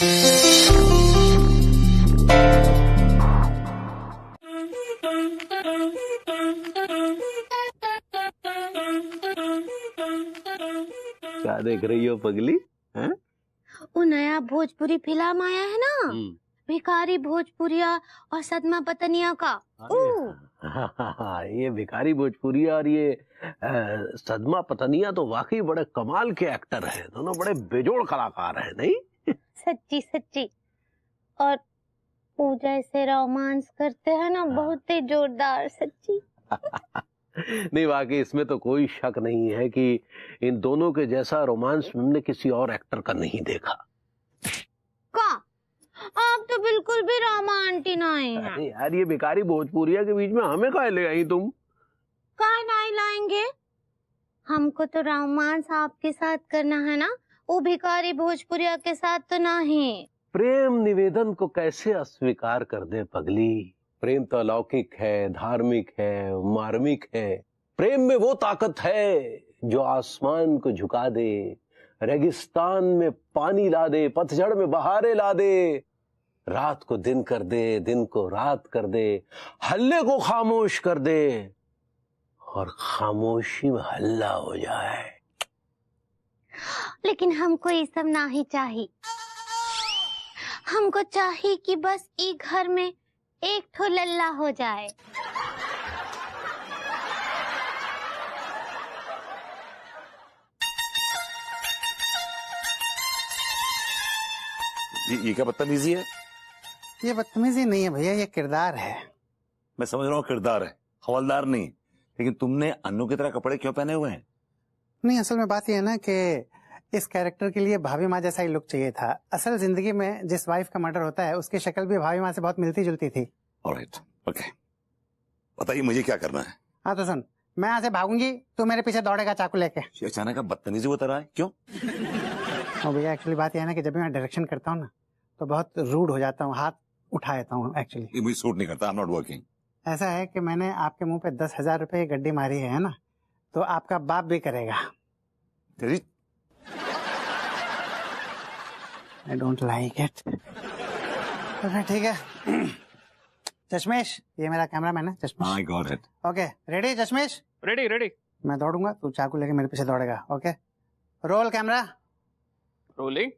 क्या देख रही हो पगली? हैं? वो नया भोजपुरी फिल्म आया है ना, भिखारी भोजपुरिया और सदमा पतनिया का। ये भिखारी भोजपुरिया और ये सदमा पतनिया तो वाकई बड़े कमाल के एक्टर हैं, दोनों बड़े बेजोड़ कलाकार हैं, नहीं? सच्ची सच्ची। और वो जैसे रोमांस करते हैं ना, बहुत ही जोरदार, सच्ची। नहीं, वाकई इसमें तो कोई शक नहीं है कि इन दोनों के जैसा रोमांस हमने किसी और एक्टर का नहीं देखा। का? आप तो बिल्कुल भी रोमांटिक नहीं हैं। अरे यार, ये भिखारी भोजपुरिया के बीच में हमें काहे ले आई तुम? काहे नहीं लाएंगे? हमको तो रोमांस आपके साथ करना है ना, वो भिखारी भोजपुरिया के साथ तो नहीं। प्रेम निवेदन को कैसे अस्वीकार कर दे पगली? प्रेम तो अलौकिक है, धार्मिक है, मार्मिक है। प्रेम में वो ताकत है जो आसमान को झुका दे, रेगिस्तान में पानी ला दे, पतझड़ में बहारें ला दे, रात को दिन कर दे, दिन को रात कर दे, हल्ले को खामोश कर दे और खामोशी में हल्ला हो जाए। लेकिन हमको ये सब नहीं चाहिए। हमको चाहिए कि बस एक घर में एक ठो लल्ला हो जाए। ये क्या बदतमीजी है? ये बदतमीजी नहीं है भैया, ये किरदार है। मैं समझ रहा हूँ किरदार है, हवलदार नहीं। लेकिन तुमने अन्नू की तरह कपड़े क्यों पहने हुए हैं? नहीं, असल में बात ये है ना कि इस कैरेक्टर के लिए भाभी माँ जैसा ही लुक चाहिए था। असल जिंदगी में जिस वाइफ का मर्डर होता है उसकी शक्ल भी भाभी माँ से बहुत मिलती जुलती थी। ऑलराइट, ओके, बताइए मुझे क्या करना है? हाँ तो सुन, मैं यहाँ से भागूंगी, तू मेरे पीछे दौड़ेगा चाकू लेके। ये अचानक का बदतमीजी होता रहा है, क्यों? भैया एक्चुअली बात यह है ना कि जब भी मैं डायरेक्शन करता हूँ ना तो बहुत रूड हो जाता हूँ, हाथ उठा देता हूँ एक्चुअली। ये मुझे सूट नहीं करता, आई एम नॉट वर्किंग। ऐसा है कि मैंने आपके मुंह पे 10,000 रुपए की गड्डी मारी है ना, तो आपका बाप भी करेगा। तेरी I don't like it. तो फिर ठीक है। चश्मेश, ये मेरा कैमरा मैन है चश्मेश। I got it. Okay, ready चश्मेश? Ready ready. मैं दौड़ूंगा, तू चाकू लेके मेरे पीछे दौड़ेगा। Okay, roll camera, rolling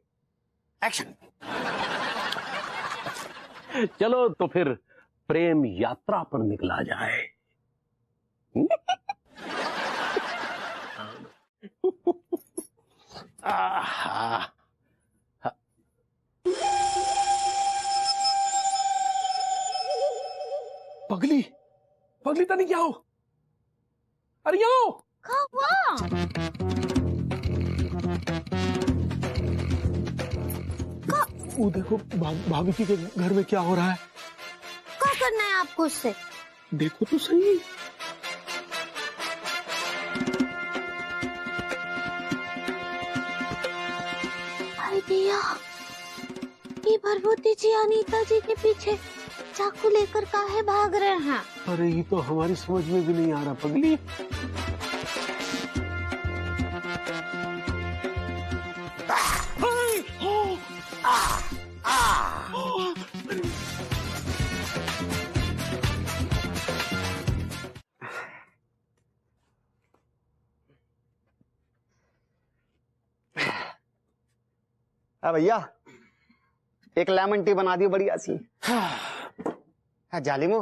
action. चलो तो फिर प्रेम यात्रा पर निकला जाए। पगली पगली तनी क्या हो? अरे क्या हो? वो देखो भाभी जी के घर में क्या हो रहा है। क्या करना है आपको उससे? देखो तो सही। आइडिया, ये भरभूति जी अनीता जी के पीछे चाकू लेकर काहे भाग रहे हैं? अरे ये तो हमारी समझ में भी नहीं आ रहा पगली। भैया एक लेमन टी बना दी बढ़िया सी। जालिमो,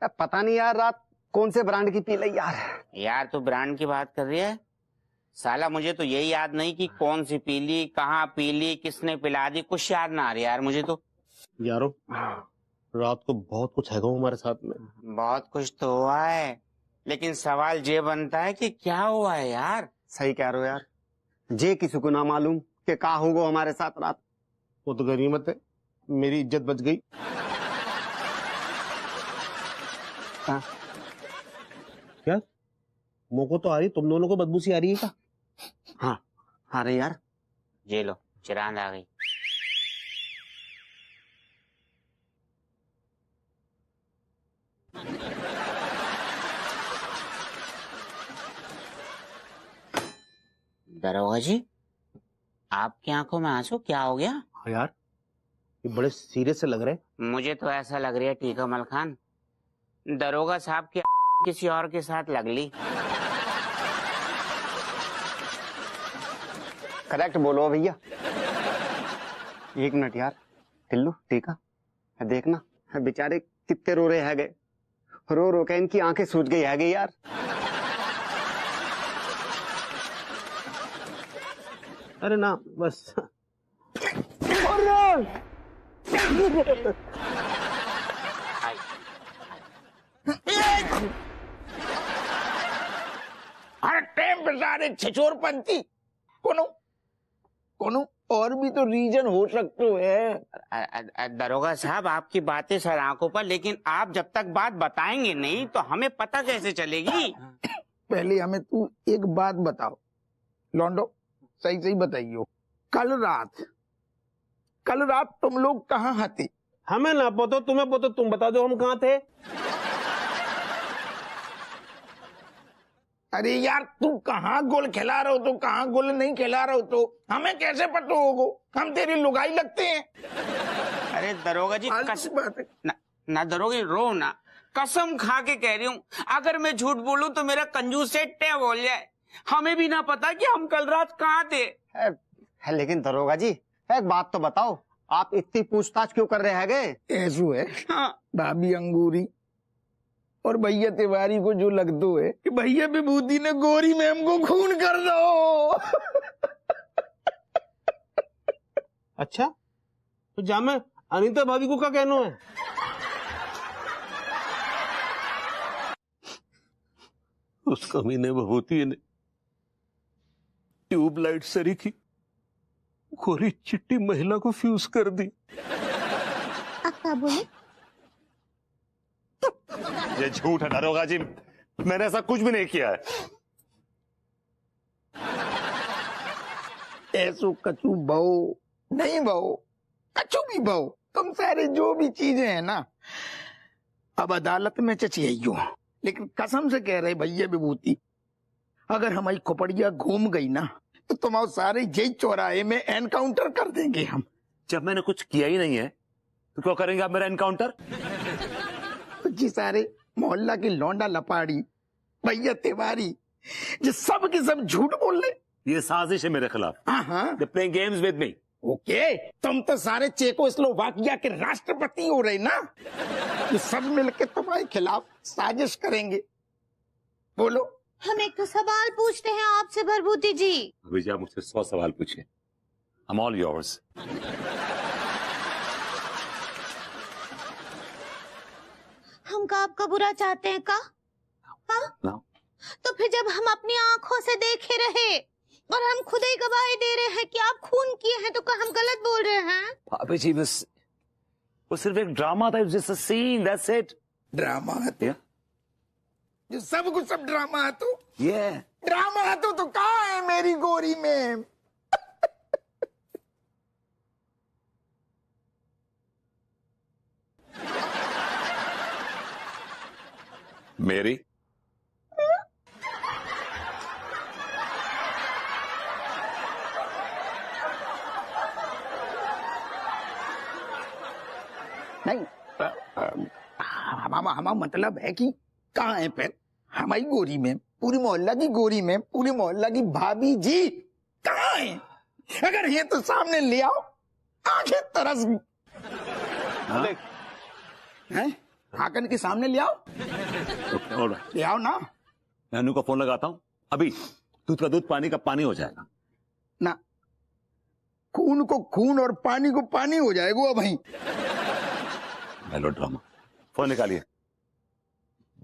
पता नहीं यार रात कौन से ब्रांड की पी ली यार। यार तू ब्रांड की बात कर रही है? साला मुझे तो यही याद नहीं कि कौन सी पीली, कहाँ पीली, किसने पिला दी, कुछ याद ना आ रही यार मुझे तो। यारो रात को बहुत कुछ है हमारे साथ में। बहुत कुछ तो हुआ है, लेकिन सवाल ये बनता है कि क्या हुआ है यार। सही कह रहे हो यार, जे किसी को ना मालूम कि का होगा हमारे साथ रात। वो तो गनीमत है, मेरी इज्जत बच गई। हाँ। क्या मोको तो आ रही, तुम दोनों को बदबू सी आ रही है क्या? हाँ हाँ रे यार, ये लो चिरांद आ गई। दरोगा जी, आपकी आंखों में आंसू, क्या हो गया? हाँ यार, ये बड़े सीरियस से लग रहे हैं। मुझे तो ऐसा लग रहा है टीका मल खान, दरोगा साहब की किसी और के साथ लग ली। करेक्ट बोलो भैया। एक मिनट यार, टिल्लू टीका देखना बेचारे कितने रो रहे हैगे, रो रो के इनकी आंखें सूज गई हैगे यार। अरे ना बस। हर टाइम पे सारे छिछोरपंथी कोनो और भी तो रीजन हो सकते है। दरोगा साहब आपकी बातें सर आंखों पर, लेकिन आप जब तक बात बताएंगे नहीं तो हमें पता कैसे चलेगी? पहले हमें तू एक बात बताओ लॉन्डो, सही सही बताइयो, कल रात तुम लोग कहाँ थे? हमें ना पतो, तुम्हें पतो, तुम बता दो हम कहाँ थे। अरे यार तू कहाँ गोल खिला रहे हो तो कहाँ गोल नहीं खिला रहे हो तो हमें कैसे पता होगो? हम तेरी लुगाई लगते हैं। अरे दरोगा जी ना दरोगा रो ना, कसम खा के कह रही हूँ, अगर मैं झूठ बोलूं तो मेरा कंजूस से टे बोल जाए। हमें भी ना पता कि हम कल रात कहाँ थे। लेकिन दरोगा जी एक बात तो बताओ, आप इतनी पूछताछ क्यों कर रहे हैं? ऐसू है हाँ। भाभी अंगूरी और भैया तिवारी को जो लग दो है कि भैया विभूति ने गोरी मैम को खून कर दो। अच्छा तो जामे अनीता भाभी को क्या कहना है? उस कमीने विभूति ने ट्यूबलाइट सरी की गोरी चिट्टी महिला को फ्यूज कर दी। आप क्या बोले? ये झूठ है दरोगा जी, मैंने ऐसा कुछ भी नहीं किया है। ऐसो कचू बहो नहीं बहो, कचू भी बहो, तुम सारे जो भी चीजें हैं ना अब अदालत में चचियो। लेकिन कसम से कह रहे भैया विभूति, अगर हमारी खोपड़िया घूम गई ना तो तुम्हारे सारे जय चौराहे में एनकाउंटर कर देंगे हम। जब मैंने कुछ किया ही नहीं है तो क्यों करेंगे आप मेरा एनकाउंटर? तो जी सारे मोहल्ला की लौंडा लपाड़ी भैया तिवारी जो सब के सब झूठ बोल रहे। ये साजिश है मेरे खिलाफ। हाँ They're playing games with me. Okay, तुम तो सारे चेकोस्लोवाकिया के राष्ट्रपति हो रहे ना, ये सब मिलके तुम्हारे खिलाफ साजिश करेंगे। बोलो। हम एक तो सवाल पूछते हैं आपसे भरभूति जी। अभी आप मुझसे 100 सवाल पूछिए। I'm all yours. हम का आपका बुरा चाहते हैं का? हाँ? No. तो फिर जब हम अपनी आंखों से देखे रहे और हम खुद ही गवाही दे रहे हैं कि आप खून किए हैं, तो क्या हम गलत बोल रहे हैं? भाभी जी बस वो सिर्फ एक ड्रामा था, just a scene, that's it. Drama है तो Yeah. जो सब कुछ सब ड्रामा है तो Yeah. ड्रामा है तो कहाँ है मेरी गोरी में? मेरी नहीं हमारा मतलब है कि कहाँ है फिर हमारी गोरी में, पूरी मोहल्ला की गोरी में, पूरी मोहल्ला की भाभी जी कहाँ है? अगर ये तो सामने ले आओ, आंखें तरस हैं? हाकन के सामने ले आओ, ले आओ ना। मैं अनु का फोन लगाता हूँ अभी, दूध का दूध पानी का पानी हो जाएगा ना, खून को खून और पानी को पानी हो जाएगा भाई। हेलो ड्रामा, फोन निकालिए।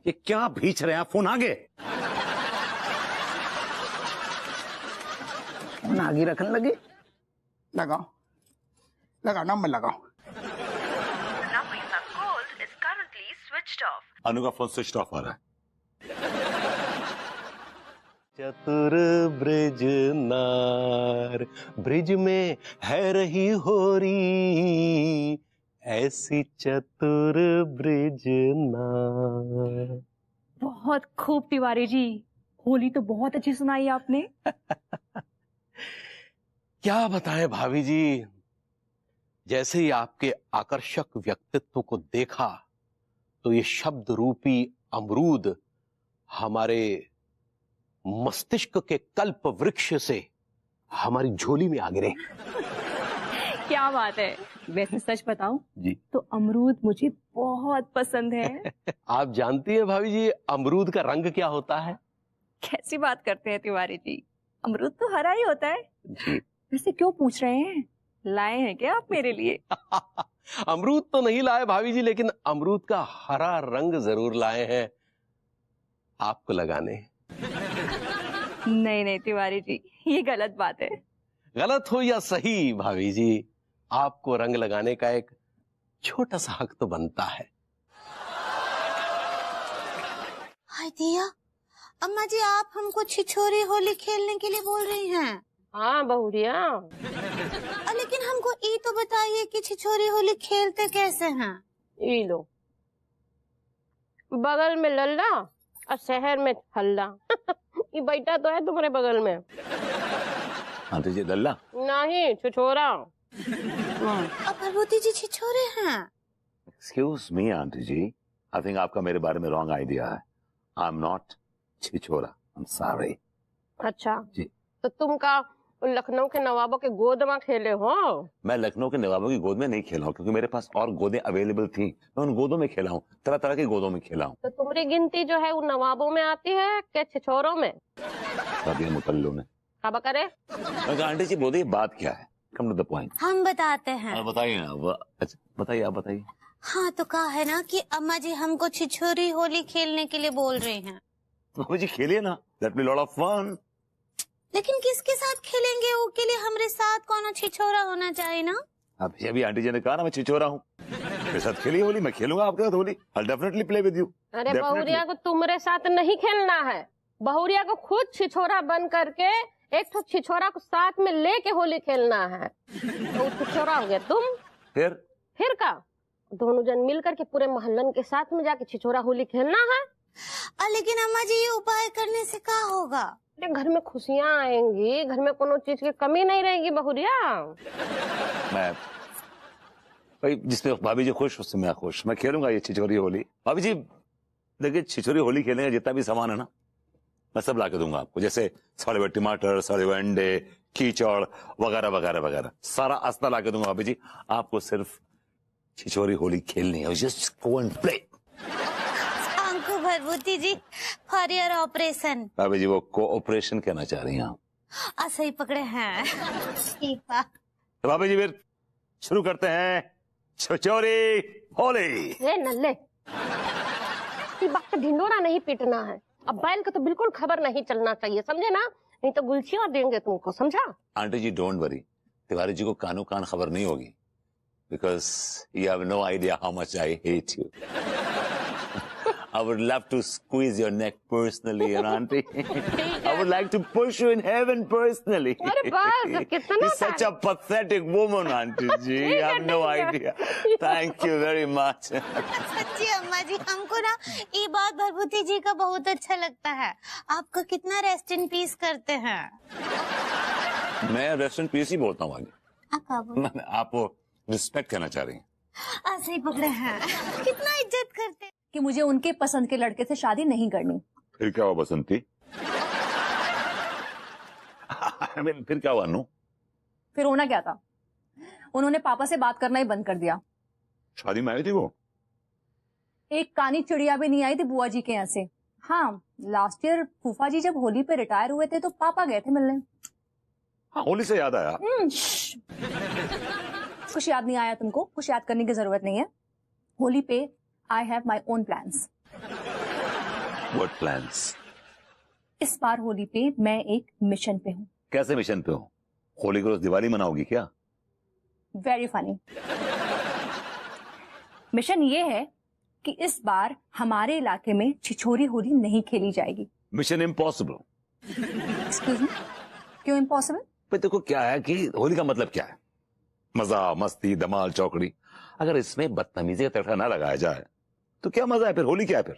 ये क्या भीच रहे हैं आप? फोन आगे फोन आगे रखने लगे। लगाओ लगाओ, नंबर लगाओ। अनु का फोन स्विच ऑफ आ रहा है। चतुर ब्रिज नार ब्रिज में है रही होरी, ऐसी चतुर ब्रिज नार। बहुत खूब तिवारी जी, होली तो बहुत अच्छी सुनाई आपने। क्या बताएं भाभी जी, जैसे ही आपके आकर्षक व्यक्तित्व को देखा तो ये शब्द रूपी अमरूद हमारे मस्तिष्क के कल्प वृक्ष से हमारी झोली में आ गिरे। क्या बात है। वैसे सच बताऊं जी, तो अमरूद मुझे बहुत पसंद है। आप जानती हैं भाभी जी अमरूद का रंग क्या होता है? कैसी बात करते हैं तिवारी जी, अमरूद तो हरा ही होता है। जी। वैसे क्यों पूछ रहे हैं, लाए हैं क्या आप मेरे लिए? अमरूद तो नहीं लाए भाभी जी, लेकिन अमरूद का हरा रंग जरूर लाए हैं आपको लगाने। नहीं नहीं तिवारी जी, ये गलत बात है। गलत हो या सही भाभी जी, आपको रंग लगाने का एक छोटा सा हक तो बनता है। हाय दिया, अम्मा जी आप हमको छिछोरी होली खेलने के लिए बोल रही हैं? हाँ बहुरिया। लेकिन हमको ये तो बताइए कि छिछोरी होली खेलते कैसे हैं? ये लो, बगल में लल्ला और शहर में हल्ला। ये बैठा तो है तुम्हारे बगल में। आंटी जी लल्ला नहीं, छिछोरा। अब भगवती जी छिछोरे हैं। Excuse me aunty ji, I think आपका मेरे बारे में रॉन्ग आइडिया है। आई एम नॉट छिछोरा, आई एम सॉरी। अच्छा जी। तो तुम का लखनऊ के नवाबों के गोद में खेले हो? मैं लखनऊ के नवाबों की गोद में नहीं खेला हूँ, क्योंकि मेरे पास और गोदें अवेलेबल थी। मैं उन गोदों में खेला हूँ, तरह तरह की गोदों में खेला हूँ। तो तुम्हारी गिनती जो है वो नवाबों में आती है क्या छिछोरों में? मुतल्लों में। अब करे आंटी जी बोलिए बात क्या है, कम टू द पॉइंट। हम बताते हैं। बताइए ना। अच्छा बताइए, आप बताइए। हाँ तो कहा है ना कि अम्मा जी हमको छिछोरी होली खेलने के लिए बोल रही हैं। तो जी खेलिए ना, that be lot of fun. लेकिन किसके साथ खेलेंगे? वो के लिए हमारे साथ कौन छिछोरा होना चाहिए ना। अभी आंटी जी ने कहा ना मैं छिछोरा हूँ। मेरे साथ खेलिए होली, मैं खेलूंगा आपके साथ Holi. I definitely play with you. अरे बहुरिया को तुम्हारे साथ नहीं खेलना है, बहुरिया को खुद छिछोरा बन करके एक तो छिछोरा को साथ में लेके होली खेलना है। तो छिछोरा हो गया तुम, फिर का दोनों जन मिल करके पूरे मोहल्लन के साथ में जाके छिछोरा होली खेलना है। लेकिन अम्मा जी ये उपाय करने से क्या होगा? घर में खुशियाँ आएंगी, घर में कोनो चीज की कमी नहीं रहेगी बहुरिया। मैं भाई जिसमें भाभी जी खुश उससे मैं खुश। मैं खेलूंगा ये छिछोरी होली। भाभी जी देखिए, छिछोरी होली खेलने का जितना भी सामान है ना, मैं सब ला के दूंगा आपको। जैसे सड़े हुए टमाटर, सड़े हुए अंडे, कीचड़ वगैरह वगैरह वगैरह, सारा अस्ता ला के दूंगा भाभी जी। आपको सिर्फ छिछोरी होली खेलनी है। Just go and play. Bharbhuti ji for your operation. भाभी जी वो कोऑपरेशन कहना चाह रही हैं आप? सही पकड़े हैं। ठीक है तो भाभी जी फिर शुरू करते हैं छिछोरी होली। नल्ले, इस बात का ढिंडोरा नहीं पीटना है। अब बैल का तो बिल्कुल खबर नहीं चलना चाहिए, समझे ना? नहीं तो गुलछियां देंगे तुमको, समझा? Aunty ji don't worry, Tiwari ji को कानो कान खबर नहीं होगी, because you have no idea how much I hate you. I would love to squeeze your neck personally, and auntie, I would like to push you in heaven personally. अरे बस, कितना You're such a pathetic woman, auntie ji. You have no idea. Thank you very much. सच्ची अम्मा जी, हमको ना ये बात भरभूति जी का बहुत अच्छा लगता है। आपका कितना रेस्ट इन पीस करते हैं। मैं रेस्ट इन पीस ही बोलता हूँ आगे। आप रिस्पेक्ट करना चाह रही हैं? ऐसे ही पकड़े हैं। कितना इज्जत करते हैं। कि मुझे उनके पसंद के लड़के से शादी नहीं करनी। फिर क्या हुआ बसंती? फिर क्या हुआ नू? फिर होना क्या था, उन्होंने पापा से बात करना ही बंद कर दिया। शादी में आई थी वो? एक कानी चिड़िया भी नहीं आई थी बुआ जी के यहाँ से। हाँ, लास्ट ईयर फूफा जी जब होली पे रिटायर हुए थे तो पापा गए थे मिलने। हाँ, होली से याद आया। कुछ याद नहीं आया तुमको? कुछ याद करने की जरूरत नहीं है। होली पे I have my own plans. What plans? इस बार होली पे मैं एक मिशन पे हूँ। कैसे मिशन पे हो? होली को रोज दिवाली मनाओगी क्या? Very funny. मिशन ये है कि इस बार हमारे इलाके में छिछोरी होली नहीं खेली जाएगी। Mission impossible. Excuse me? क्यों इम्पॉसिबल? भाई देखो क्या है कि होली का मतलब क्या है? मजा, मस्ती, धमाल, चौकड़ी। अगर इसमें बदतमीजी का तड़का ना लगाया जाए तो क्या मजा है फिर? होली क्या है फिर?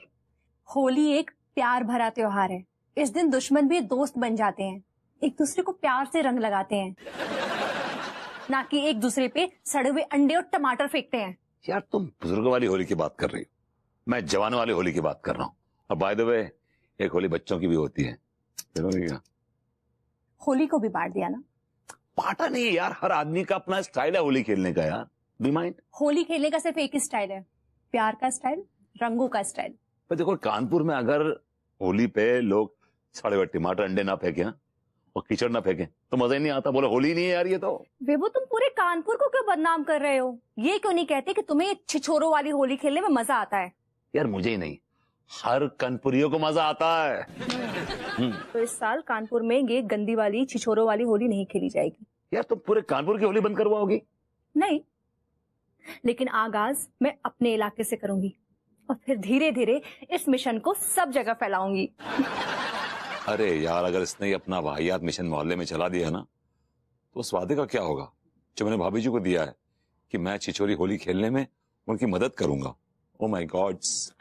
होली एक प्यार भरा त्योहार है। इस दिन दुश्मन भी दोस्त बन जाते हैं, एक दूसरे को प्यार से रंग लगाते हैं। ना कि एक दूसरे पे सड़े हुए अंडे और टमाटर फेंकते हैं। यार तुम बुजुर्गों वाली होली की बात कर रही हो, मैं जवानों वाली होली की बात कर रहा हूँ। और बाय द वे एक होली बच्चों की भी होती है। होली को भी बांट दिया ना। बांटा नहीं यार, हर आदमी का अपना स्टाइल है होली खेलने का यार। बी माइंड, होली खेलने का सिर्फ एक ही स्टाइल है, प्यार का स्टाइल, रंगों का स्टाइल। पर देखो कानपुर में अगर होली पे लोग सड़े हुए टमाटर अंडे ना फेंके ना और कीचड़ ना फेंके तो मजा ही नहीं आता। बोले होली नहीं है यार ये तो। विभू तुम पूरे कानपुर को क्यों बदनाम कर रहे हो? ये क्यों नहीं कहते कि तुम्हें छिछोरों वाली होली खेलने में मजा आता है? यार मुझे ही नहीं, हर कानपुरियों को मजा आता है। तो इस साल कानपुर में ये गंदी वाली छिछोरों वाली होली नहीं खेली जाएगी। यार तुम पूरे कानपुर की होली बंद करवाओगी? नहीं, लेकिन आगाज मैं अपने इलाके से करूंगी और फिर धीरे धीरे इस मिशन को सब जगह फैलाऊंगी। अरे यार अगर इसने ये अपना वाहियात मिशन मोहल्ले में चला दिया ना तो उस वादे का क्या होगा जो मैंने भाभी जी को दिया है कि मैं छिछोरी होली खेलने में उनकी मदद करूंगा। Oh my God's.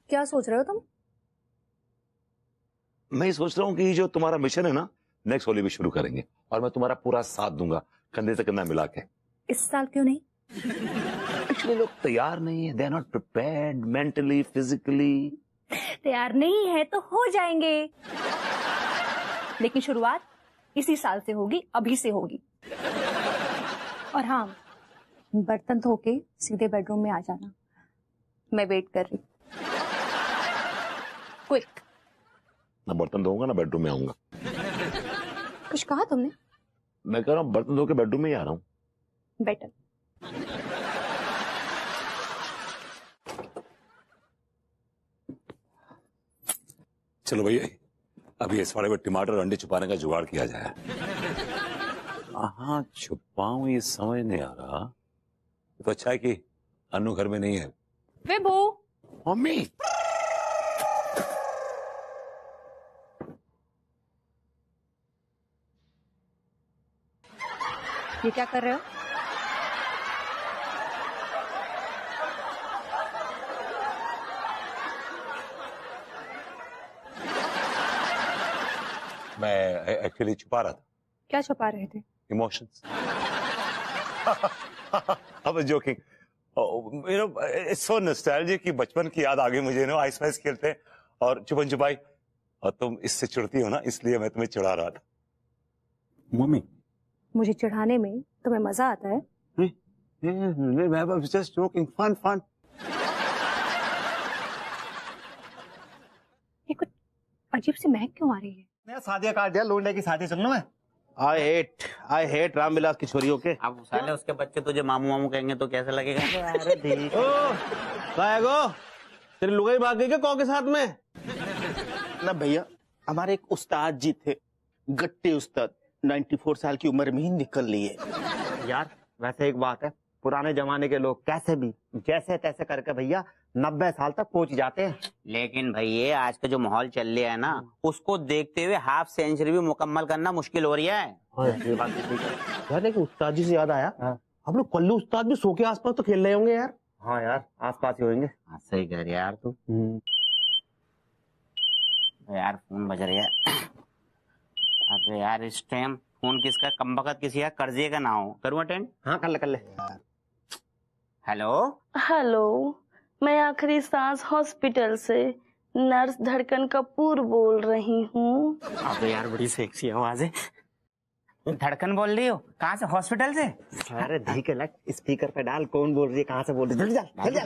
क्या सोच रहे हो तुम? मैं ये सोच रहा हूँ कि जो तुम्हारा मिशन है ना, नेक्स्ट होली भी शुरू करेंगे और मैं तुम्हारा पूरा साथ दूंगा कंधे से कंधा मिला के। इस साल क्यों नहीं? एक्चुअली लोग तैयार नहीं है, they are not prepared mentally physically. तैयार नहीं है तो हो जाएंगे, लेकिन शुरुआत इसी साल से होगी, अभी से होगी। और हाँ, बर्तन धो के सीधे बेडरूम में आ जाना, मैं वेट कर रही। क्विक। ना बर्तन धोऊंगा ना बेडरूम में आऊंगा। कुछ कहा तुमने? मैं कह रहा हूँ बर्तन धो के बेडरूम में ही आ रहा हूँ। बेटर। चलो भैया अभी इस वाले में टमाटर और अंडे छुपाने का जुगाड़ किया जाए। कहाँ छुपाऊं ये समझ नहीं आ रहा। तो अच्छा है कि अनु घर में नहीं है। विभू। मम्मी। ये क्या कर रहे हो? मैं एक्चुअली छुपा रहा था। क्या छुपा रहे थे? इमोशंस। अब joking, you know it's so nostalgic कि बचपन की याद आ गई मुझे। नो आइस पाइस खेलते और छुपन छुपाई, और तुम इससे चिढ़ती हो ना, इसलिए मैं तुम्हें चिढ़ा रहा था। मम्मी मुझे चिढ़ाने में तुम्हें मजा आता है? Just joking, fun fun. ये कुछ अजीब सी महक क्यों आ रही है? मैं शादियां काट दिया, लोंडे की शादी चलना है। आई हेट रामविलास की छोरियों के। अब साले उसके बच्चे तुझे मामू मामू कहेंगे तो कैसा लगेगा? अरे ठीक। तेरी लुगाई भाग गई क्या कौ के साथ में? ना भैया, हमारे एक उस्ताद जी थे, गट्टे उस्ताद, 94 साल की उम्र में ही निकल लिए। यार वैसे एक बात है, पुराने जमाने के लोग कैसे भी जैसे तैसे करके भैया 90 साल तक पहुंच जाते हैं। लेकिन भैया आज का जो माहौल चल रहा है ना, उसको देखते हुए हाफ सेंचुरी भी मुकम्मल करना मुश्किल हो रही है। ये बात तो ठीक है यार। लेकिन उस्ताद जी से याद आया, हम लोग कल्लू उस्ताद भी सो के आसपास तो खेल रहे होंगे यार। हाँ यार आसपास ही होंगे। सही कह रही है यार तू। यार फोन बज रहा है। अरे यार इस टाइम फोन किसका? कमबख्त किसी का कर्जे का ना हो। करूँ अटेंड? हाँ कर ले। हेलो हेलो, मैं आखिरी सांस हॉस्पिटल से नर्स धड़कन कपूर बोल रही हूँ। अबे यार बड़ी सेक्सी आवाज है। धड़कन बोल रही हो? कहाँ से? हॉस्पिटल से? अरे धी के लग स्पीकर पे डाल, कौन बोल रही है, कहाँ से बोल रही है? जल्दी जा।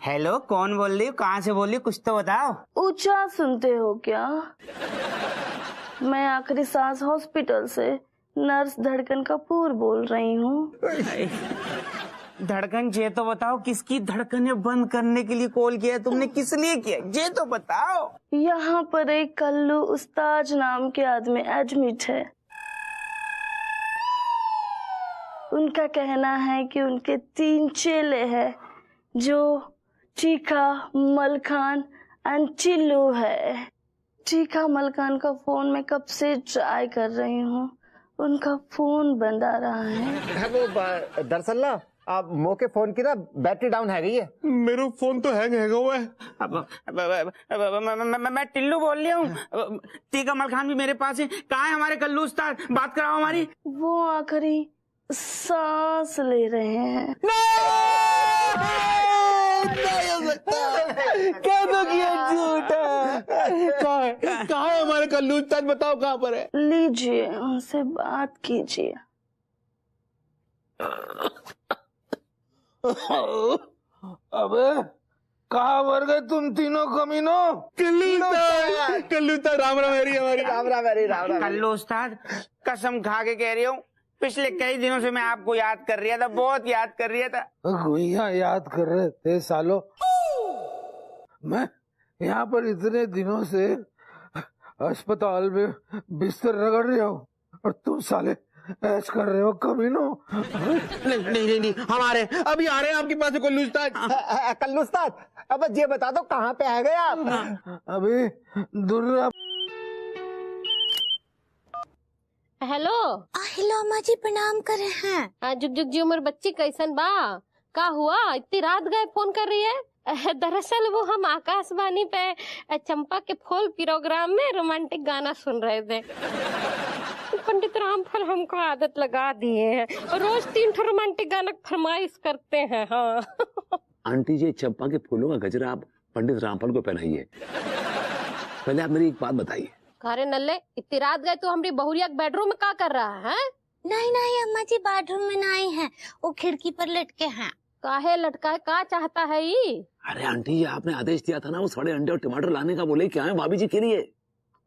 हेलो कौन बोल रही हो? कहाँ से बोल रही हो? कुछ तो बताओ। ऊंचा सुनते हो क्या? मैं आखिरी सांस हॉस्पिटल से नर्स धड़कन कपूर बोल रही हूँ। धड़कन ये तो बताओ, किसकी धड़कनें बंद करने के लिए कॉल किया है तुमने? किस लिए किया ये तो बताओ। यहाँ पर एक कल्लू उस्ताद नाम के आदमी एडमिट है। उनका कहना है कि उनके 3 चेले हैं जो चीखा, मलखान एंड चिल्लू है। चीखा मलखान का फोन मैं कब से ट्राई कर रही हूँ, उनका फोन बंद आ रहा है। वो दरअसल ना आप मौके फोन की ना बैटरी डाउन है गई है। मेरा फोन तो हैंग हैगा हुआ है। मैं टिल्लू बोल रही हूँ। टीका मलखान भी मेरे पास है। कहाँ है हमारे कल्लू उस्ताद? बात कराओ हमारी। वो आखिरी सांस ले रहे हैं। क्या तो किया झूठ है। कहाँ है हमारे कल्लू उस्ताद? बताओ कहाँ पर है। लीजिए उनसे बात कीजिए। अबे कहाँ मर गए तुम तीनों कमीनों? कल्लू उस्ताद राम राम हरी हमारी। राम राम हरी राम राम। कल्लू उस्ताद कसम खा के कह रही हूँ, पिछले कई दिनों से मैं आपको याद कर रहा था, बहुत याद कर रहा था। गुइया याद कर रहे थे सालो। मैं यहाँ पर इतने दिनों से अस्पताल में बिस्तर रगड़ रहा हूँ और तुम साले ऐश कर रहे हो कमीनों। नहीं हमारे अभी आ रहे हैं आपके पास कल्लू उस्ताद। कल्लू उस्ताद अब ये बता दो कहाँ पे आ गए आप? अभी दुर्रा। हेलो हेलो अम्मा जी, प्रणाम कर रहे हैं। जुग जुग जी उम्र बच्ची कैसन बा? का हुआ इतनी रात गए फोन कर रही है? दरअसल वो हम आकाशवाणी पे चंपा के फूल प्रोग्राम में रोमांटिक गाना सुन रहे थे। पंडित रामफल हमको आदत लगा दिए हैं, रोज 3 रोमांटिक गाना फरमाइश करते हैं। हाँ आंटी जी, चंपा के फूलों का गजरा आप पंडित रामफल को पहनाइए। पहले आप मेरी एक बात बताइए। अरे नल्ले, इतनी रात गए तो हमारी बहुरिया बेडरूम में क्या कर रहा है? नहीं अम्मा जी, बेडरूम में नहीं है, वो खिड़की पर लटके हैं। काहे लटका है? का चाहता है ये? अरे आंटी जी, आपने आदेश दिया था ना वो सड़े अंडे और टमाटर लाने का, बोले क्या है भाभी जी के लिए?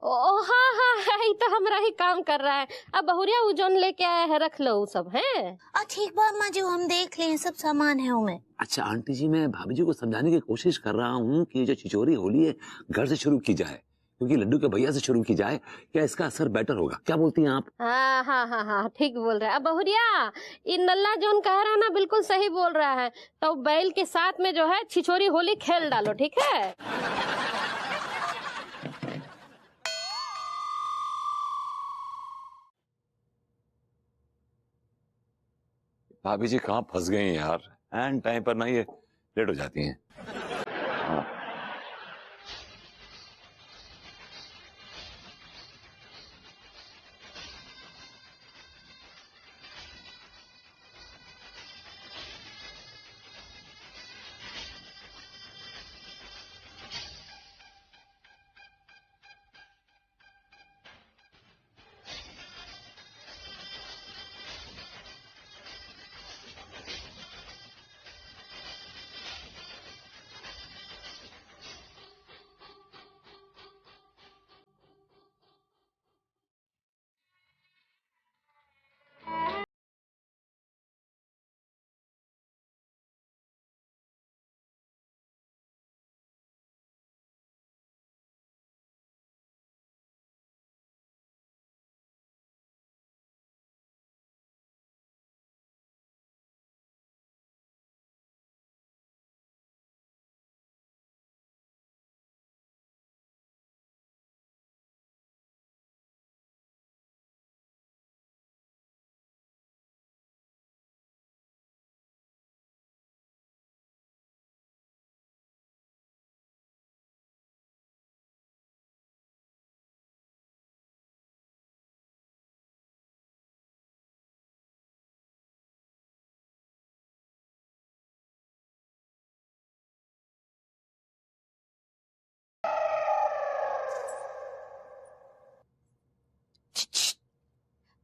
ओ हाँ ये तो हमारा ही काम कर रहा है। अब बहुरिया वो जोन लेके आया है रख लो सब है। ठीक बा अम्मा जी, हम देख लें, सब सामान है उनमें। अच्छा आंटी जी, मैं भाभी जी को समझाने की कोशिश कर रहा हूँ कि जो छिछोरी होली है घर से शुरू की जाए, क्योंकि लड्डू के भैया से शुरू की जाए, क्या इसका असर बेटर होगा? क्या बोलती हैं आप? हाँ ठीक बोल रहा है। अब बहुरिया इन नल्ला जोन कह रहा है ना, बिल्कुल सही बोल रहा है। तो बैल के साथ में जो है छिछोरी होली खेल डालो, ठीक है? भाभी जी कहाँ फंस गई हैं यार, एंड टाइम पर ना ये लेट हो जाती हैं।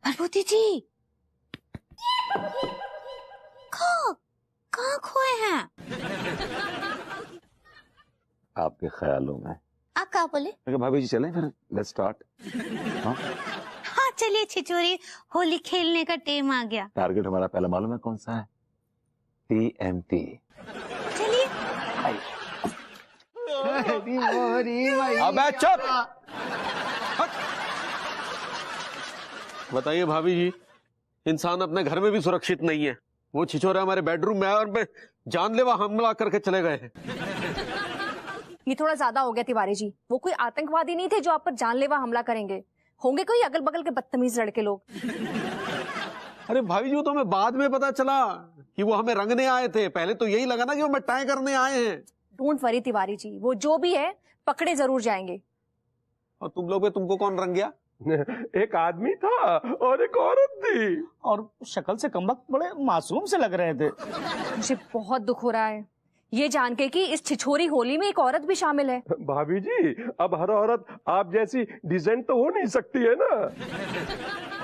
भरभूति जी कहाँ खोए हैं? आपके ख्यालों में। आप क्या बोले? भाभी जी चलें फिर, लेट्स स्टार्ट। हाँ चलिए, छिछोरी होली खेलने का टाइम आ गया। टारगेट हमारा पहला मालूम है कौन सा है? TNT। चलिए। अबे चुप! बताइए भाभी जी, इंसान अपने घर में भी सुरक्षित नहीं है। वो छिछोरे हमारे बेडरूम में आए और जानलेवा हमला करके चले गए हैं। ये थोड़ा ज्यादा हो गया तिवारी जी। वो कोई आतंकवादी नहीं थे जो आप पर जानलेवा हमला करेंगे। होंगे कोई अगल बगल के बदतमीज लड़के लोग। अरे भाभी जी, वो तो हमें बाद में पता चला कि वो हमें रंगने आए थे। पहले तो यही लगा ना कि वो मिठाई करने आए हैं। डोंट वरी तिवारी जी, वो जो भी है पकड़े जरूर जाएंगे। और तुम लोग में तुमको कौन रंग गया? एक आदमी था और एक औरत थी, और शक्ल से कमबख्त बड़े मासूम से लग रहे थे। मुझे बहुत दुख हो रहा है ये जान के कि इस छिछोरी होली में एक औरत भी शामिल है। भाभी जी, अब हर औरत आप जैसी डिसेंट तो हो नहीं सकती है ना।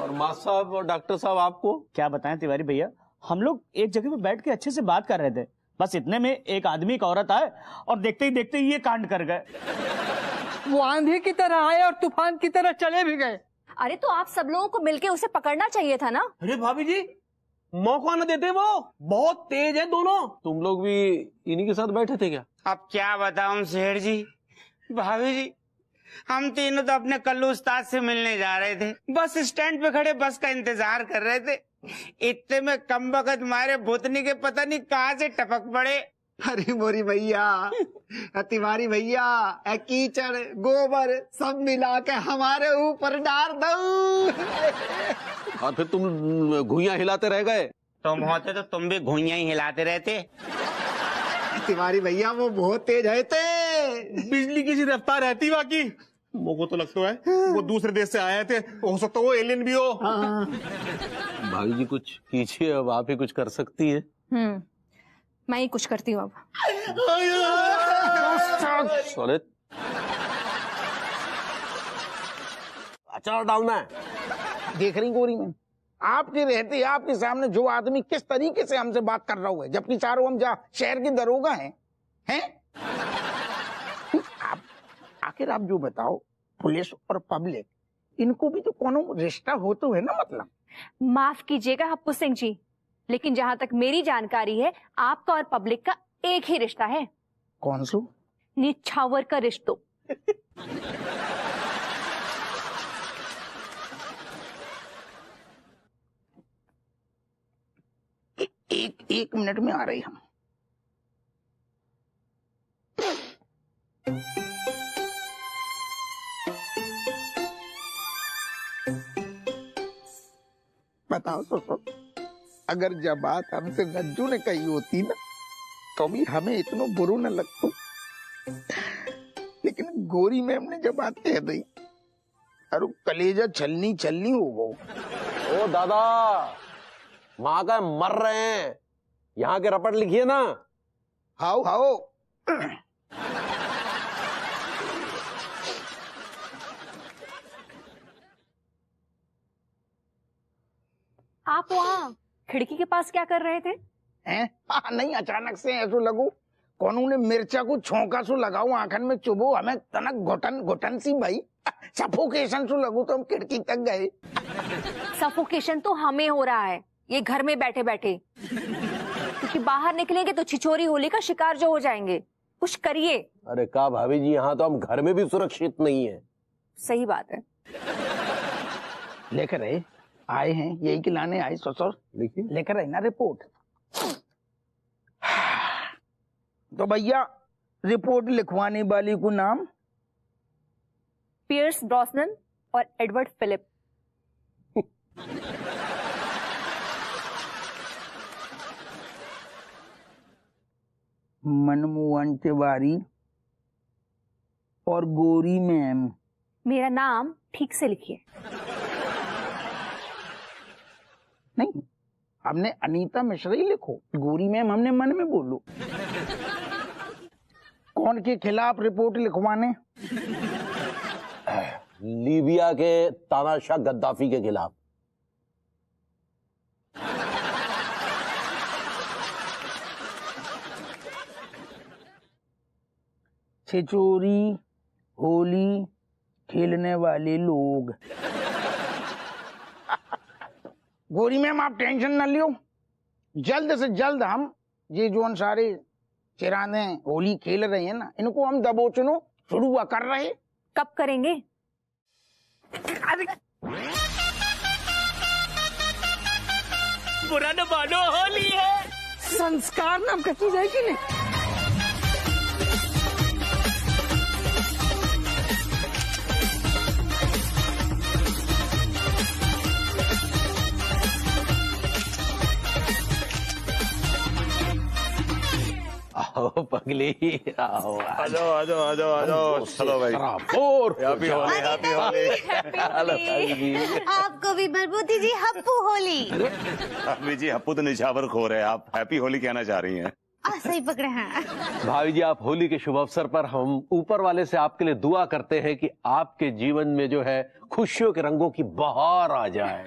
और माँ साहब और डॉक्टर साहब, आपको क्या बताएं तिवारी भैया, हम लोग एक जगह पे बैठ के अच्छे से बात कर रहे थे, बस इतने में एक आदमी एक औरत आए और देखते ही ये कांड कर गए। वो आंधी की तरह आए और तूफान की तरह चले भी गए। अरे तो आप सब लोगों को मिलके उसे पकड़ना चाहिए था ना। अरे भाभी जी, मौका न देते, वो बहुत तेज है दोनों। तुम लोग भी इन्हीं के साथ बैठे थे क्या? अब क्या बताऊं सेठ जी, भाभी जी, हम तीनों तो अपने कल्लू उस्ताद से मिलने जा रहे थे। बस स्टैंड पे खड़े बस का इंतजार कर रहे थे। इतने में कमबख्त मारे भूतनी के पता नहीं कहाँ से टपक पड़े। अरे मोरी भैया, तिवारी भैया, कीचड़ गोबर सब मिला के हमारे ऊपर डाल दो। और फिर तुम घुइयां हिलाते रह गए। तुम होते तो तुम भी घुइयां ही हिलाते रहते। तिवारी भैया वो बहुत तेज है थे, बिजली की सी रफ्तार रहती बाकी। मुझको तो लगता है वो दूसरे देश से आए थे, हो सकता है वो एलियन भी हो। भाई जी कुछ कीजिए, अब आप ही कुछ कर सकती है। मैं ही कुछ करती हूँ अब। सॉलिड अचार डालना है। देख रही गोरी में आपके रहते आपके सामने जो आदमी किस तरीके से हमसे बात कर रहा हुआ है, जबकि चारों हम शहर के दरोगा हैं? आप आखिर आप जो बताओ, पुलिस और पब्लिक इनको भी तो कोनो रिश्ता हो तो है ना। मतलब माफ कीजिएगा हप्पू सिंह जी, लेकिन जहां तक मेरी जानकारी है आपका और पब्लिक का एक ही रिश्ता है। कौन सो? निछावर का रिश्तों। एक मिनट में आ रहे हम। बताओ तो, अगर जब बात हमसे नज्जू ने कही होती ना तो भी हमें इतना बुरा न लगता, लेकिन गोरी मैम ने जब बात कह दी, अरे कलेजा छलनी छलनी हो गो। ओ दादा, माँ का मर रहे हैं, यहाँ के रपट लिखिए ना। हाओ हाओ। आप वहाँ खिड़की के पास क्या कर रहे थे? नहीं, अचानक से ऐसो लगो कौन ने मिर्चा को छोंका सो लगाओ आंखन में चुभो, हमें तनक घुटन घुटन सी भाई सफोकेशन सो लगो, तो हम खिड़की तक गए। सफोकेशन तो हमें हो रहा है ये घर में बैठे बैठे, क्योंकि बाहर निकलेंगे तो छिछोरी होली का शिकार जो हो जाएंगे। कुछ करिए। अरे का भाभी जी, यहाँ तो हम घर में भी सुरक्षित नहीं है। सही बात है। लेकर आए हैं, यही कि लाने आए ससुर, लेकर आए ना रिपोर्ट। तो भैया रिपोर्ट लिखवाने वाले को नाम? पियर्स ब्रॉसनन और एडवर्ड फिलिप। मनमोहन तिवारी और गोरी मैम। मेरा नाम ठीक से लिखिए। नहीं, हमने अनीता मिश्रा ही लिखो, गोरी मैम हमने मन में बोलो। कौन के खिलाफ रिपोर्ट लिखवाने? लीबिया के तानाशाह गद्दाफी के खिलाफ। छिछोरी होली खेलने वाले लोग। गोरी मैम आप टेंशन न लियो, जल्द से जल्द हम ये जो सारे चिराने होली खेल रहे हैं ना, इनको हम दबोचनो शुरू कर रहे। कब करेंगे? बुरा न मानो, होली है। संस्कार नाम का चीज है कि नहीं? आओ पगली, आओ आ जाओ आ जाओ आ जाओ आ जाओ। चलो भाई, हैप्पी होली, हैप्पी होली। आपको भी भरभूति जी हप्पू होली। भाभी जी हप्पू तो निछावर खो रहे हैं, आप हैप्पी होली कहना चाह रही हैं। सही पकड़े हैं। भाभी जी, आप होली के शुभ अवसर पर हम ऊपर वाले से आपके लिए दुआ करते हैं कि आपके जीवन में जो है खुशियों के रंगों की बहार आ जाए।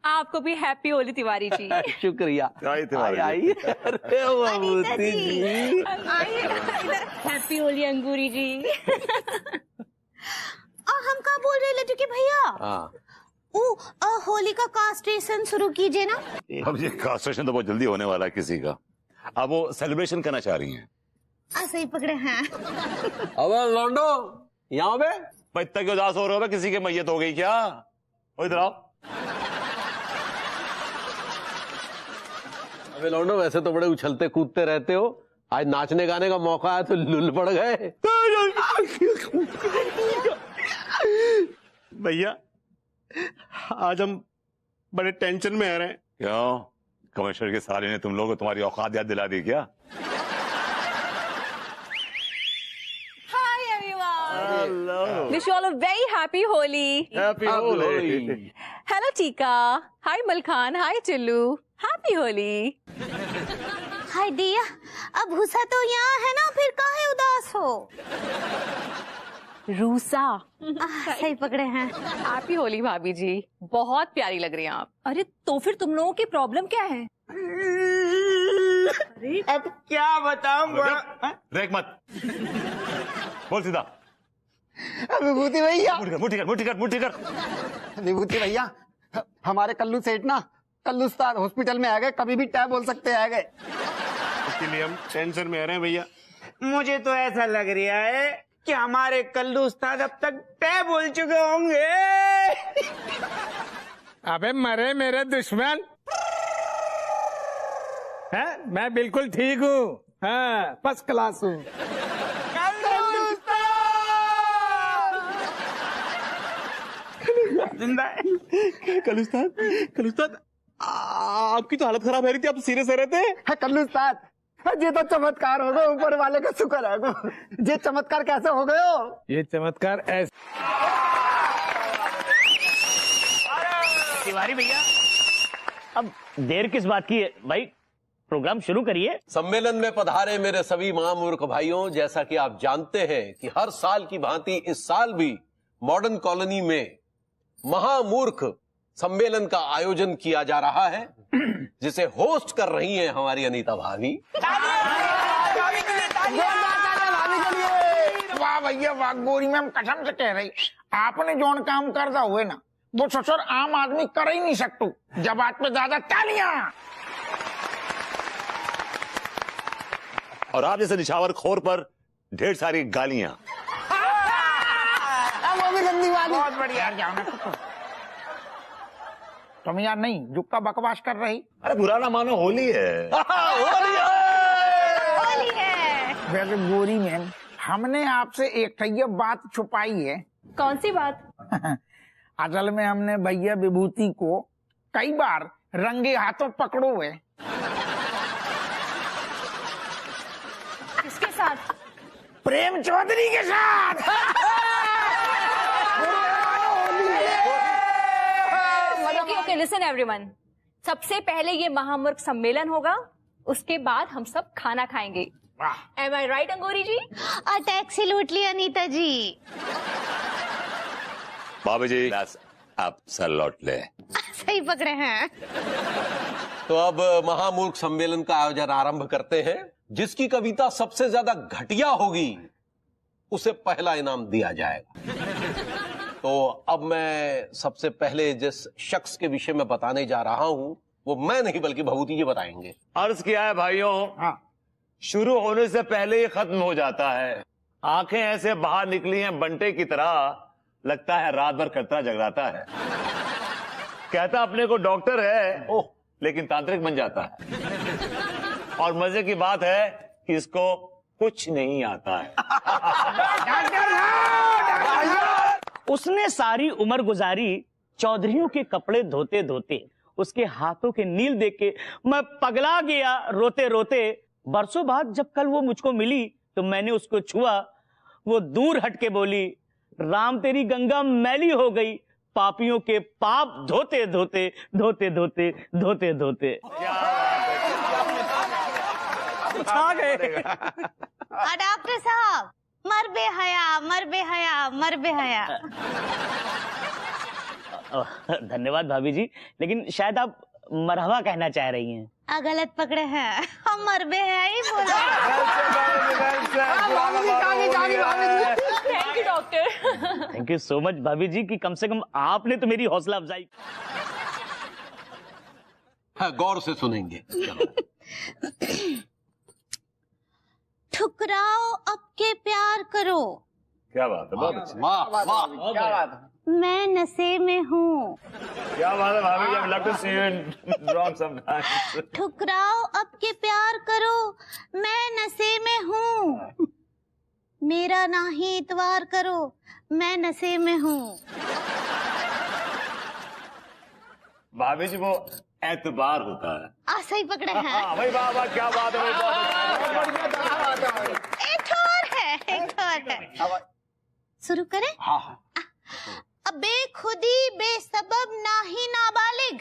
आपको भी हैप्पी होली तिवारी जी। शुक्रिया। आई अरे भभूति जी, हैप्पी होली अंगूरी जी। हम कहाँ बोल रहे लड्डू के भैया? होली का कास्ट्रेशन शुरू कीजिए ना। अब ये कास्ट्रेशन तो बहुत जल्दी होने वाला है किसी का। अब वो सेलिब्रेशन करना चाह रही हैं। सही पकड़े हैं। अबे लौंडो, यहाँ पे भाई इतना क्यों उदास हो रहे हो? किसी की मैयत हो गई क्या? इधर आओ। अबे लौंडो, वैसे तो बड़े उछलते कूदते रहते हो, आज नाचने गाने का मौका आया तो लुल पड़ गए। भैया, आज हम बड़े टेंशन में आ रहे हैं। क्यों? कमिश्नर के साले ने तुम लोगों को तुम्हारी औकात याद दिला दी क्या? Hi everyone, wish you all a very happy Holi. Happy Holi. Hello टीका, हाय मलखान, हाय चिल्लू, हैप्पी होली। हाय दिया, अब भूसा तो यहाँ है ना, फिर काहे उदास हो? रूसा। सही पकड़े हैं। हैप्पी होली भाभी जी, बहुत प्यारी लग रही हैं आप। अरे तो फिर तुम लोगों की प्रॉब्लम क्या है? अब क्या बताऊं? ब्रेक मत बोल, सीधा। विभूति भैया, मुट्ठी कर। विभूति भैया, हमारे कल्लू सेठ ना कल्लू उस्ताद हॉस्पिटल में आ गए, कभी भी टैब बोल सकते आ गए। इसके लिए हम टेंशन में आ रहे हैं भैया। मुझे तो ऐसा लग रहा है कि हमारे कल्लू उस्ताद अब तक तय बोल चुके होंगे। अबे मरे मेरे दुश्मन। है, मैं बिल्कुल ठीक हूँ। हाँ, फर्स्ट क्लास हूँ। कल्लू उस्ताद, आपकी तो हालत खराब है रही थी, आप सीरियस हो रहे थे। कल्लू उस्ताद, ये तो चमत्कार हो गए, ऊपर वाले का शुक्र है। ये चमत्कार कैसे हो गए हो? ये चमत्कार ऐसे। तिवारी भैया, अब देर किस बात की है भाई, प्रोग्राम शुरू करिए। सम्मेलन में पधारे मेरे सभी महामूर्ख भाइयों, जैसा कि आप जानते हैं कि हर साल की भांति इस साल भी मॉडर्न कॉलोनी में महामूर्ख सम्मेलन का आयोजन किया जा रहा है, जिसे होस्ट कर रही हैं हमारी अनीता भाभी। वाह भैया वाह, गोरी मैम कसम से कह रही, आपने जोन काम करता हुए ना, वो ससुर आम आदमी कर ही नहीं सकतू। जब आज पे ज्यादा तालियां। और आप जैसे निछावर खोर पर ढेर सारी गालियां। वो भी गंदी वाली। बहुत बढ़िया। जाओ ना तुम यार, नहीं जुक्का बकवास कर रही। अरे बुरा ना मानो, होली है। होली है। वैसे गोरी मैम, हमने आपसे एक ये बात छुपाई है। कौन सी बात? असल में हमने भैया विभूति को कई बार रंगे हाथों पकड़ो है। किसके साथ? प्रेम चौधरी के साथ। ओके, लिसन एवरीवन, सबसे पहले ये महामूर्ख सम्मेलन होगा, उसके बाद हम सब खाना खाएंगे। Am I right, Angoori ji? Taxi लूट ली अनीता जी। बाबू जी, आप सर लौट ले। सही पकड़े हैं। तो अब महामूर्ख सम्मेलन का आयोजन आरंभ करते हैं। जिसकी कविता सबसे ज्यादा घटिया होगी उसे पहला इनाम दिया जाएगा। तो अब मैं सबसे पहले जिस शख्स के विषय में बताने जा रहा हूं, वो मैं नहीं बल्कि भभूति जी बताएंगे। अर्ज किया है भाइयों, शुरू होने से ही खत्म हो जाता है। आंखें ऐसे बाहर निकली हैं बंटे की तरह, लगता है रात भर कतरा जगराता है। कहता अपने को डॉक्टर है, लेकिन तांत्रिक बन जाता है। और मजे की बात है कि इसको कुछ नहीं आता है। उसने सारी उम्र गुजारी चौधरियों के कपड़े धोते धोते। उसके हाथों के नील देख के मैं पगला गया रोते रोते। बरसों बाद जब कल वो मुझको मिली तो मैंने उसको छुआ, वो दूर हट के बोली, राम तेरी गंगा मैली हो गई, पापियों के पाप धोते धोते धोते धोते धोते धोते। आ गए। डॉक्टर साहब, मर बेहया, मर बेहया, मर बेहया। धन्यवाद भाभी जी, लेकिन शायद आप मरहबा कहना चाह रही हैं। गलत पकड़े हैं, हम मर बेहया ही बोला। Thank you doctor. Thank you so much भाभी जी कि कम से कम आपने तो मेरी हौसला अफजाई। हाँ, गौर से सुनेंगे। ठुकराओ अब के प्यार करो। क्या बात है, बहुत अच्छी। वाह वाह, क्या बात है। मैं नशे में हूँ। क्या बात है भाभी, I'd love to see you in wrong sometimes. ठुकराओ अब के प्यार करो, मैं नशे में हूँ। मेरा ना ही इतवार करो, मैं नशे में हूँ। भाभी जी वो एतबार होता है। सही पकड़े हैं। हाँ भाई, वाह वाह, क्या बात है भाई, एक और है, एक और है। शुरू करें? हाँ। बेखुदी बेसबब नाही नाबालिग,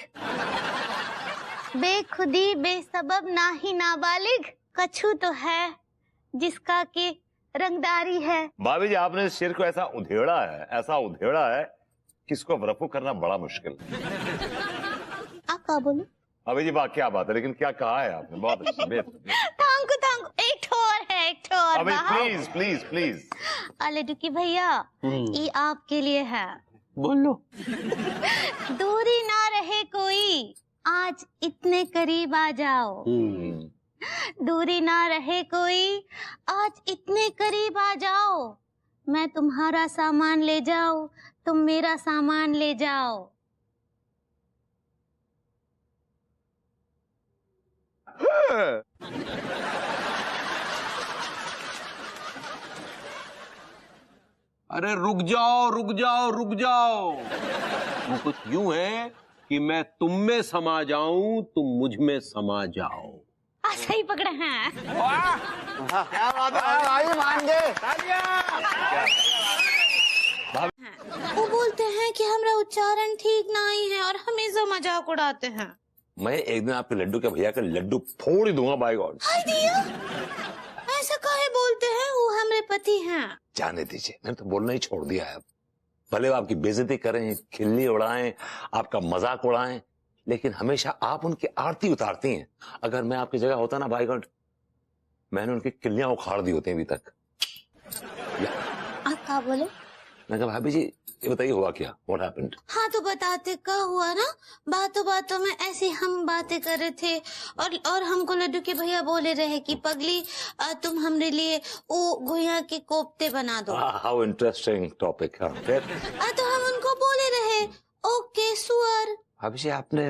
बेखुदी बेसबब नाही नाबालिग, कछु तो है जिसका के रंगदारी है। भाभी जी आपने इस शेर को ऐसा उधेड़ा है, ऐसा उधेड़ा है कि इसको रफू करना बड़ा मुश्किल है। आप क्या बोले? भाभी जी वाह, क्या बात है, लेकिन क्या कहा है आपने, बहुत अच्छा। Thank you. एक ठोर है, एक ठोर। अभी प्लीज प्लीज प्लीज। डुकी भैया, ये आपके लिए है। बोलो। दूरी ना रहे कोई, आज इतने करीब आ जाओ। दूरी ना रहे कोई, आज इतने करीब आ जाओ। मैं तुम्हारा सामान ले जाऊं, तुम मेरा सामान ले जाओ। अरे रुक जाओ, रुक जाओ, रुक जाओ। वो कुछ यूं है कि मैं तुम में समा जाऊं, तुम मुझ में समा जाओ। सही पकड़े हैं। क्या बात है भाई, मान गए। वो बोलते हैं कि हमारा उच्चारण ठीक नहीं है और हमेशा मजाक उड़ाते हैं। मैं एक दिन आपके लड्डू के भैया के लड्डू फोड़ ही दूंगा, बाय गॉड। ऐसा काहे बोलते हैं, वो हमारे पति हैं। जाने दीजिए, मैंने तो बोलना ही छोड़ दिया है। भले वो आपकी बेइज्जती करें, खिल्ली उड़ाएं, आपका मजाक उड़ाएं, लेकिन हमेशा आप उनकी आरती उतारती हैं। अगर मैं आपकी जगह होता ना बाय गॉड, मैंने उनकी किल्लियां उखाड़ दी होती अभी तक। आप क्या बोले? मैं कहा भाभी जी ये बताइए हुआ क्या, व्हाट हैपेंड? हाँ तो बताते क्या हुआ ना, बातों बातों में ऐसी हम बातें कर रहे थे और हमको लड्डू के भैया बोले रहे कि पगली तुम हमरे लिए वो गुइया के कोफ्ते बना दो। How interesting topic. तो हम उनको बोले रहे ओके सुअर। भाभी जी आपने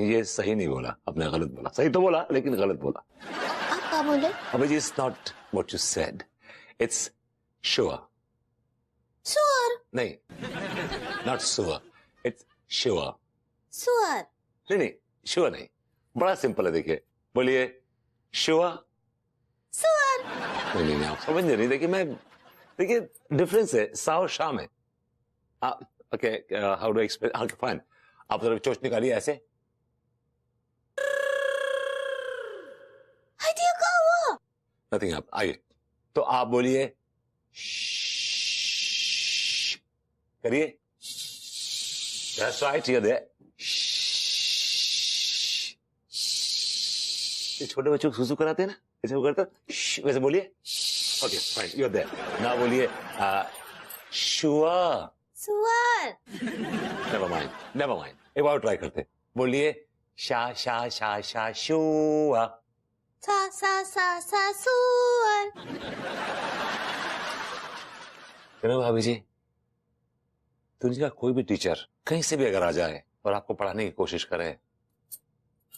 ये सही नहीं बोला, आपने गलत बोला। सही तो बोला लेकिन गलत बोला। आप क्या बोले? भाभी ji it's not what you said, it's sure. सुअर नहीं, नॉट सुअर, इट्स श्योर। सुअर नहीं, श्योर नहीं, बड़ा सिंपल है। देखिए बोलिए श्योर। सुअर। नहीं, आप समझ नहीं रही। देखिए डिफरेंस है सा और शाह में। Okay, how do explain? Fine, आप जरा चोच निकालिए ऐसे। आइडिया क्या हुआ? नथिंग। आप आइए तो आप बोलिए करिए। That's right, you're there. ये छोटे बच्चों को सुसु कराते हैं ना, ऐसे वो करता वैसे बोलिए। Okay fine, you're there. ना बोलिए sure. सुअर। Never mind. एक बार ट्राई करते। बोलिए शा शा शा शा शुआ। सा सा सा सा सुअर। भाभी जी दुनिया का कोई भी टीचर कहीं से भी अगर आ जाए और आपको पढ़ाने की कोशिश करे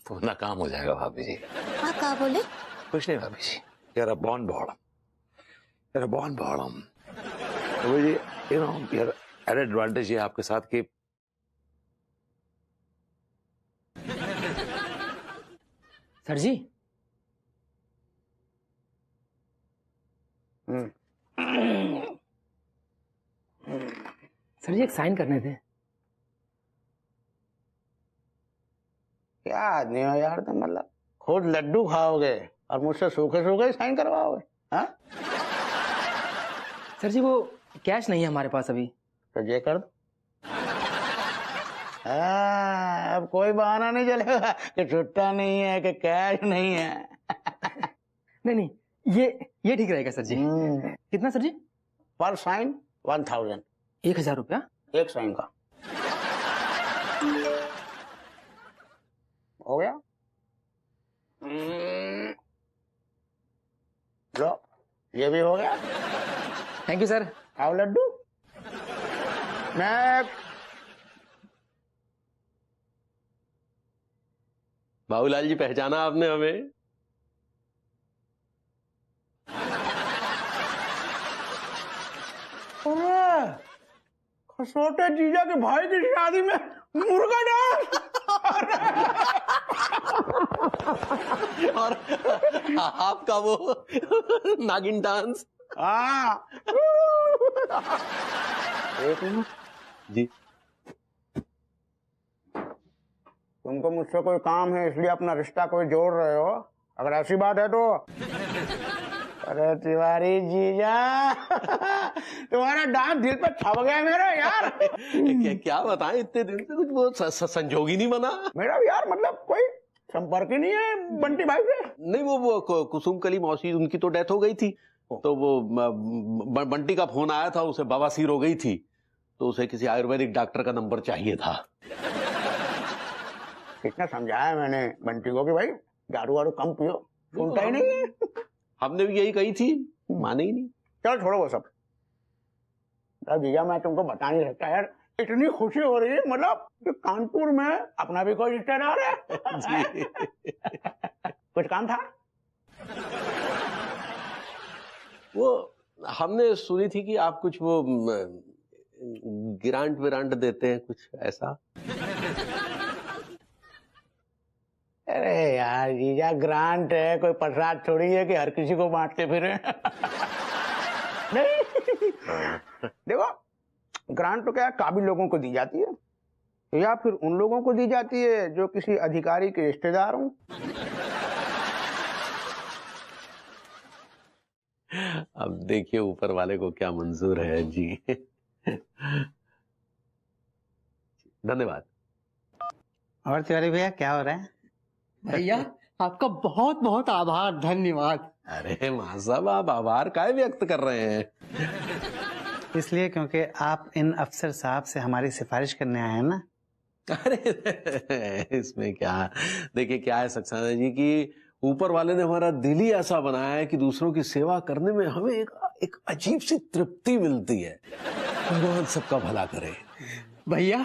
तो नाकाम हो जाएगा भाभी जी। आप क्या बोले? कुछ नहीं भाभी जी, you're a born bottom. You're a born bottom. भाभी जी, you know, your added advantage ये आपके साथ कि सर जी सर जी एक साइन करने थे। क्या आदमी हो यार तुम, मतलब खुद लड्डू खाओगे और मुझसे सूखे सूखे साइन करवाओगे? हाँ सर जी वो कैश नहीं है हमारे पास अभी। तो ये कर दो। अब कोई बहाना नहीं चलेगा कि छुट्टा नहीं है कि कैश नहीं है। नहीं ये ठीक रहेगा सर जी। कितना सर जी? पर साइन 1000। 1000 रुपया एक साइन का। हो गया? लो ये भी हो गया। Thank you sir. आओ लड्डू। मैं बाबूलाल जी पहचाना आपने हमें? छोटे जीजा के भाई की शादी में मुर्गा डांस और आपका वो नागिन डांस। हाँ एक मिनट जी। तुमको मुझसे कोई काम है इसलिए अपना रिश्ता कोई जोड़ रहे हो? अगर ऐसी बात है तो अरे तिवारी जीजा तुम्हारा डांस दिल पे छप गया मेरा यार। क्या बताएं, इतने दिन से कुछ वो संजोग ही नहीं बना मेरा यार, मतलब कोई संपर्क ही नहीं है बंटी भाई से। नहीं वो कुसुम कली मौसी उनकी तो डेथ हो गई थी, तो वो बंटी का फोन आया था, उसे बवासीर हो गई थी, तो उसे किसी आयुर्वेदिक डॉक्टर का नंबर चाहिए था। कितना समझाया मैंने बंटी को कि भाई दारू वारू कम पियो, सुनता ही नहीं है। हमने भी यही कही थी, माने ही नहीं। चल छोड़ो वो सब। भैया मैं तुमको बता नहीं सकता यार, इतनी खुशी हो रही है, मतलब कि कानपुर में अपना भी कोई रिश्तेदार है। कुछ काम था? वो हमने सुनी थी कि आप कुछ वो ग्रांट विरांट देते हैं, कुछ ऐसा। अरे यार जीजा, ग्रांट है कोई प्रसाद थोड़ी है कि हर किसी को बांटते फिरे। नहीं देखो, ग्रांट तो क्या काबिल लोगों को दी जाती है या फिर उन लोगों को दी जाती है जो किसी अधिकारी के रिश्तेदार हों। अब देखिए ऊपर वाले को क्या मंजूर है जी। धन्यवाद। और तिवारी भैया क्या हो रहा है? भैया आपका बहुत बहुत आभार, धन्यवाद। अरे मां साहब, आप आभार काहे व्यक्त कर रहे हैं? इसलिए क्योंकि आप इन अफसर साहब से हमारी सिफारिश करने आए हैं ना। अरे इसमें क्या, देखिए क्या है सक्सेना जी कि ऊपर वाले ने हमारा दिल ही ऐसा बनाया है कि दूसरों की सेवा करने में हमें एक अजीब सी तृप्ति मिलती है। भगवान सबका भला करे। भैया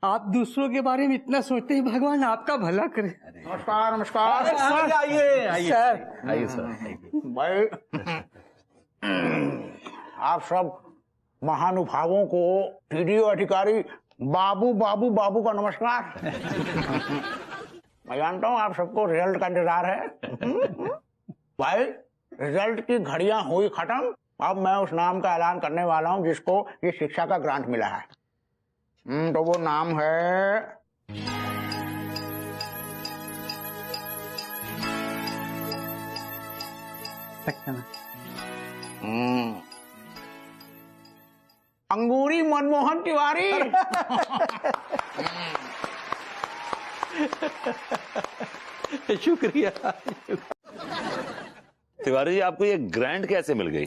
आप दूसरों के बारे में इतना सोचते हैं, भगवान आपका भला करे। नमस्कार नमस्कार। आइए आइए सर। आइए सर। भाई आप सब महानुभावों को टीडीओ अधिकारी बाबू बाबू बाबू का नमस्कार। मैं जानता हूँ आप सबको रिजल्ट का इंतजार है। भाई रिजल्ट की घड़ियां हुई खत्म, अब मैं उस नाम का ऐलान करने वाला हूँ जिसको ये शिक्षा का ग्रांट मिला है। तो वो नाम है अंगूरी मनमोहन तिवारी। शुक्रिया। तिवारी जी आपको ये ग्रांट कैसे मिल गई?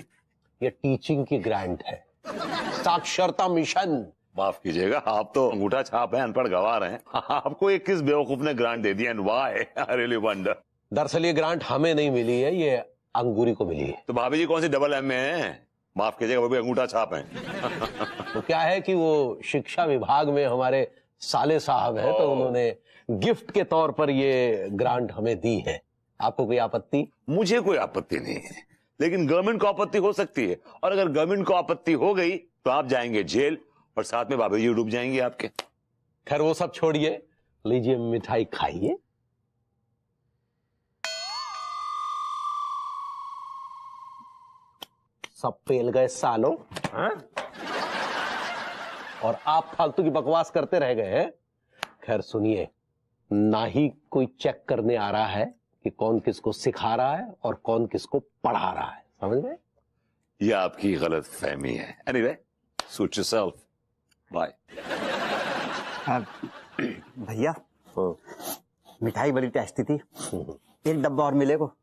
ये टीचिंग की ग्रांट है, साक्षरता मिशन। माफ कीजिएगा, आप तो अंगूठा छाप हैं, अनपढ़ गवार हैं। आपको ये किस बेवकूफ ने ग्रांट दे दिया and why? I really wonder. दरअसल ये ग्रांट हमें नहीं मिली है, ये अंगूरी को मिली है। तो भाभी जी कौन सी डबल एम में हैं? माफ कीजिएगा, वो भी अंगूठा छाप हैं। तो क्या है कि वो शिक्षा विभाग में हमारे साले साहब हैं, तो उन्होंने गिफ्ट के तौर पर ये ग्रांट हमें दी है। आपको कोई आपत्ति? मुझे कोई आपत्ति नहीं है, लेकिन गवर्नमेंट को आपत्ति हो सकती है, और अगर गवर्नमेंट को आपत्ति हो गई तो आप जाएंगे जेल और साथ में भाभी जी डूब जाएंगे आपके। खैर वो सब छोड़िए, लीजिए मिठाई खाइए। सब फेल गए सालों। और आप फालतू की बकवास करते रह गए हैं। खैर सुनिए, ना ही कोई चेक करने आ रहा है कि कौन किसको सिखा रहा है और कौन किसको पढ़ा रहा है, समझ गए? ये आपकी गलत फहमी है। Anyway, suit yourself, bye. भैया मिठाई बड़ी टेस्टी थी, एक डब्बा और मिलेगा।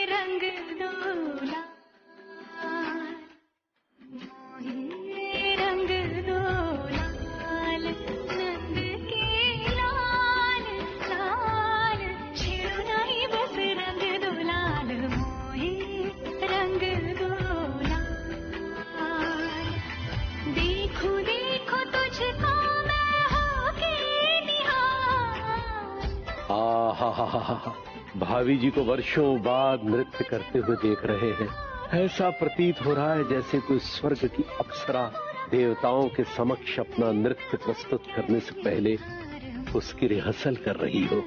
रंग दोला, रंग दोलाल, नंद के लाल लाल, शिरोनाई बस रंग दोलाल, मोहे रंग दोलाल। देखो देखो तुझको मैं होके निहाल। आहा, भाभी जी को वर्षों बाद नृत्य करते हुए देख रहे हैं। ऐसा प्रतीत हो रहा है जैसे कोई स्वर्ग की अप्सरा देवताओं के समक्ष अपना नृत्य प्रस्तुत करने से पहले उसकी रिहर्सल कर रही हो।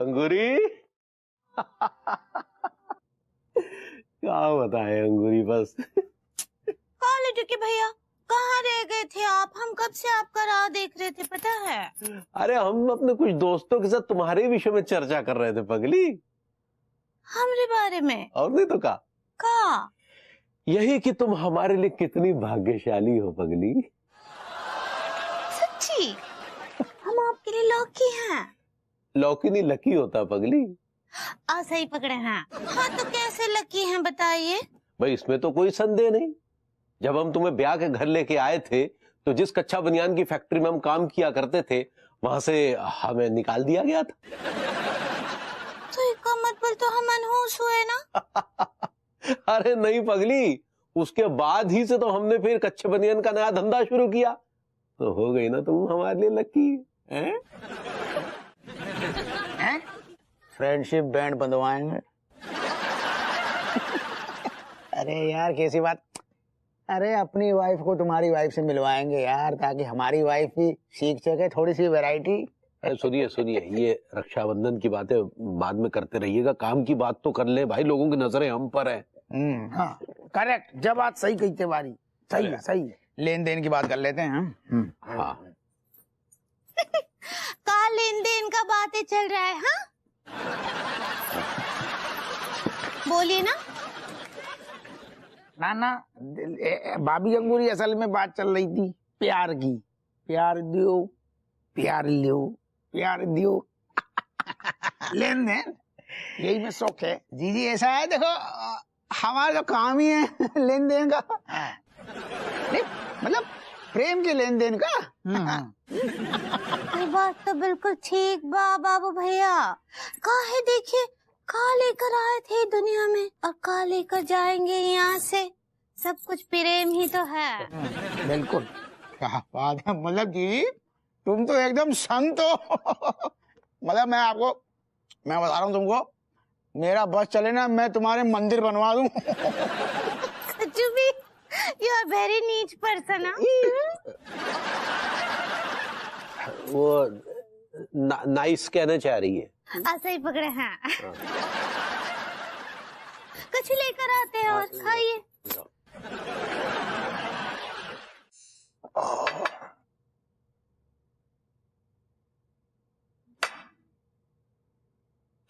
अंगूरी क्या बताए अंगूरी, बस। काले टुके भैया, कहाँ रह गए थे आप? हम कब से आपका राह देख रहे थे, पता है? अरे हम अपने कुछ दोस्तों के साथ तुम्हारे विषय में चर्चा कर रहे थे पगली। हमारे बारे में? और नहीं तो का यही कि तुम हमारे लिए कितनी भाग्यशाली हो पगली। सच्ची? हम आपके लिए लौकी हैं। लौकी नहीं, लकी होता पगली। सही पकड़े हैं। हाँ तो कैसे लकी हैं बताइए? भाई इसमें तो कोई संदेह नहीं। जब हम तुम्हें ब्याह के घर लेके आए थे तो जिस कच्चा बनियान की फैक्ट्री में हम काम किया करते थे वहां से हमें निकाल दिया गया था। तो इसका मतलब तो हम मनहूस हुए ना? अरे नहीं पगली, उसके बाद ही से तो हमने फिर कच्चे बनियान का नया धंधा शुरू किया। तो हो गई ना तुम हमारे लिए लकी। Friendship band बंधवाएंगे। अरे यार कैसी बात। अरे अपनी वाइफ को तुम्हारी वाइफ से मिलवाएंगे यार, ताकि हमारी वाइफ भी सीख सके थोड़ी सी वैरायटी। सुनिए सुनिए, ये रक्षाबंधन की बातें बाद में करते रहिएगा, काम की बात तो कर ले भाई, लोगों की नजरें हम पर है। हाँ करेक्ट, जब बात सही कही तुम्हारी, सही है सही है। लेन देन की बात कर लेते हैं। हाँ कहाँ लेन देन का बातें चल रहा है? हाँ बोलिए ना। ना भाभी अंगूरी, असल में बात चल रही थी प्यार की। प्यार दियो, प्यार लियो, प्यार दियो। लेन देन यही में शौक है। जी ऐसा है, देखो हमारा जो काम ही है लेन देन का, नहीं मतलब प्रेम के लेन देन का। ये बात तो बिल्कुल ठीक बाबू भैया। काहे देखिए, कहाँ लेकर आए थे दुनिया में और कहाँ लेकर जाएंगे यहाँ से। सब कुछ प्रेम ही तो है। बिल्कुल, क्या बात है। मतलब जी तुम तो एकदम संत हो। मतलब मैं बता रहा हूँ तुमको, मेरा बस चले ना, मैं तुम्हारे मंदिर बनवा दूं। यू आर वेरी नीच पर्सन। वो नाइस कहना चाह रही है। ऐसे ही पकड़े हैं। कुछ लेकर आते हैं और खाइए।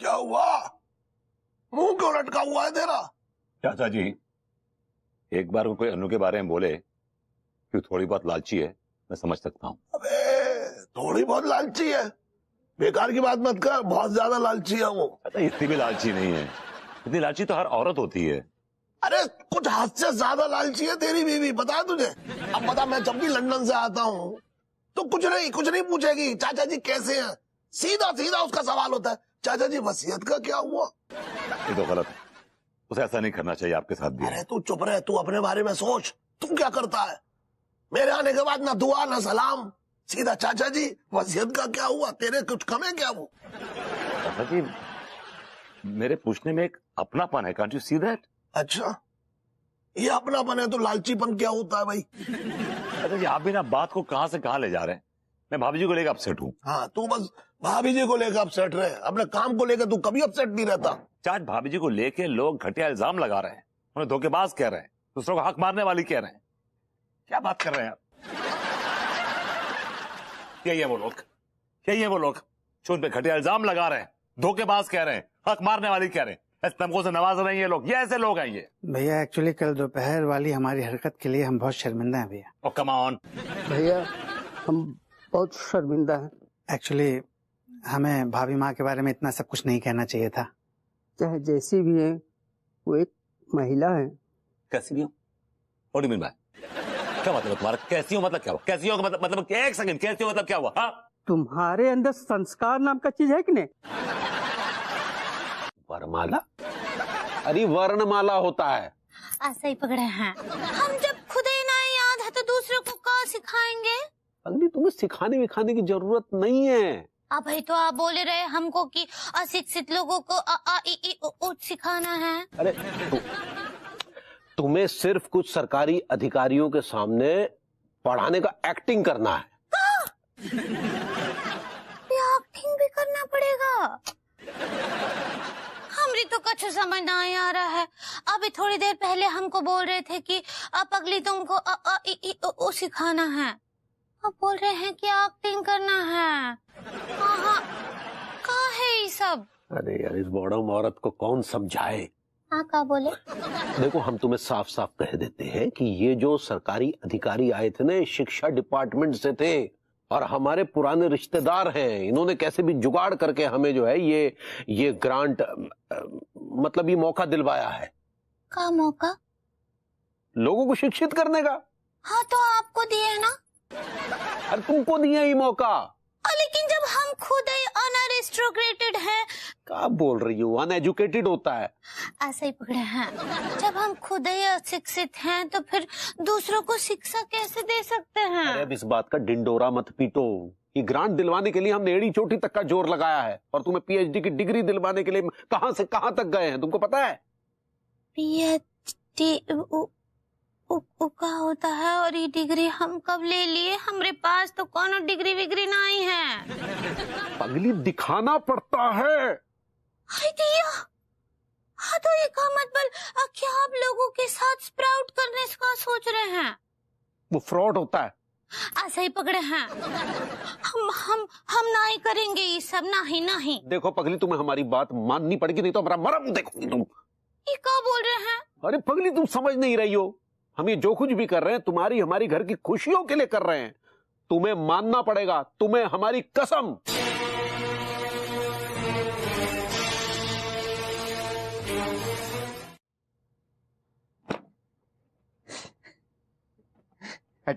क्या हुआ? मुंह क्यों लटका हुआ है तेरा? चाचा जी, एक बार को कोई अनु के बारे में बोले कि थोड़ी बहुत लालची है, मैं समझ सकता हूँ। अबे थोड़ी बहुत लालची है, बेकार की बात मत कर, बहुत ज्यादा लालची है वो। इतनी भी लालची नहीं है, इतनी लालची तो हर औरत होती है। अरे कुछ हद से ज्यादा लालची है तेरी बीवी, पता है तुझे? अब बता, मैं जब भी लंदन से आता हूँ तो कुछ नहीं पूछेगी चाचा जी कैसे हैं, सीधा सीधा उसका सवाल होता है, चाचा जी वसीयत का क्या हुआ? ये तो गलत है, उसे ऐसा नहीं करना चाहिए आपके साथ भी। अरे तू चुप रहे, तू अपने बारे में सोच, तू क्या करता है? मेरे आने के बाद ना दुआ ना सलाम, सीधा चाचा जी वसीयत का क्या हुआ? तेरे कुछ कम है क्या वो? चाचा जी मेरे पूछने में एक अपनापन है, कांट यू सी दैट? अच्छा ये अपनापन है तो लालचीपन क्या होता है भाई? अच्छा जी, आप भी ना बात को कहां से कहां ले जा रहे हैं। मैं भाभी जी को लेकर अपसेट हूँ। हाँ, तू बस भाभी जी को लेकर अपसेट रहे, अपने काम को लेकर तू कभी अपसेट नहीं रहता। आज भाभी जी को लेके लोग घटिया इल्जाम लगा रहे हैं, उन्हें धोखेबाज कह रहे हैं, दूसरों को हक मारने वाली कह रहे हैं। क्या बात कर रहे हैं आप? यही है वो लोग, यही है वो लोग जो उन पे घटिया इल्जाम लगा रहे हैं, धोखेबाज कह रहे हैं, हक मारने वाली कह रहे हैं, ऐसे तमगों से नवाज रहे हैं ये लोग। ये ऐसे लोग हैं ये। भैया एक्चुअली कल दोपहर वाली हमारी हरकत के लिए हम बहुत शर्मिंदा हैं भैया। ओ कम ऑन भैया, हम बहुत शर्मिंदा हैं। एक्चुअली हमें भाभी माँ के बारे में इतना सब कुछ नहीं कहना चाहिए था। चाहे जैसी भी है, वो एक महिला है। कैसी भी हो? What do you mean by? क्या मतलब तुम्हारा कैसी हो मतलब क्या हुआ? कैसी हो मतलब एक सेकंड, कैसी हो मतलब क्या हुआ? हाँ, तुम्हारे अंदर संस्कार नाम का चीज है कि नहीं? वरमाला? अरे वर्णमाला होता है। ऐसा ही पकड़े हैं। हम जब खुद ही ना याद है तो दूसरों को क्या सिखाएंगे? अगली तुम्हें सिखाने विखाने की जरूरत नहीं है। अब भाई तो आप बोले रहे हमको कि अशिक्षित लोगों को अ आ इ ई उ ऊ सिखाना है। अरे तुम्हें सिर्फ कुछ सरकारी अधिकारियों के सामने पढ़ाने का एक्टिंग करना है। एक्टिंग भी करना पड़ेगा? हमरी तो कुछ समझ ना आ रहा है। अभी थोड़ी देर पहले हमको बोल रहे थे कि अब अगली तुमको अ आ इ ई उ ऊ सिखाना है, अब बोल रहे हैं कि एक्टिंग करना है। हाँ, क्या है ये सब? अरे यार, इस बॉडम औरत को कौन समझाए। हाँ, क्या बोले? देखो, हम तुम्हें साफ साफ कह देते हैं कि ये जो सरकारी अधिकारी आए थे ना, शिक्षा डिपार्टमेंट से थे और हमारे पुराने रिश्तेदार हैं। इन्होंने कैसे भी जुगाड़ करके हमें जो है ये ग्रांट मतलब ये मौका दिलवाया है। क्या मौका? लोगों को शिक्षित करने का। हाँ, तो आपको दिए ना। अरे तुमको दिया ये मौका। लेकिन जब हम खुद ही अनएजुकेटेड हैं। क्या बोल रही हो? अनएजुकेटेड होता है। ऐसे ही पकड़े हैं। जब हम खुद ही अशिक्षित हैं तो फिर दूसरों को शिक्षा कैसे दे सकते हैं? अरे अब इस बात का डिंडोरा मत पीटो। ये ग्रांट दिलवाने के लिए हमने एड़ी चोटी तक का जोर लगाया है और तुम्हें पीएचडी की डिग्री दिलवाने के लिए कहां से कहां तक गए हैं, तुमको पता है? पीएचडी का होता है और ये डिग्री हम कब ले लिए? हमारे पास तो कौन डिग्री विग्री नहीं है। पगली, दिखाना पड़ता है। अरे दिया, हाँ तो ये का मतलब क्या आप लोगों के साथ स्प्राउट करने का सोच रहे हैं? वो फ्रॉड होता है। ऐसा ही पकड़े हैं। हम नहीं करेंगे ये सब, नहीं। देखो पगली, तुम्हें हमारी बात माननी पड़ेगी, नहीं तो हमारा मरम देखोगी तुम। ये क्या बोल रहे हैं? अरे पगली, तुम समझ नहीं रही हो। हम ये जो कुछ भी कर रहे हैं तुम्हारी हमारी घर की खुशियों के लिए कर रहे हैं। तुम्हें मानना पड़ेगा, तुम्हें हमारी कसम।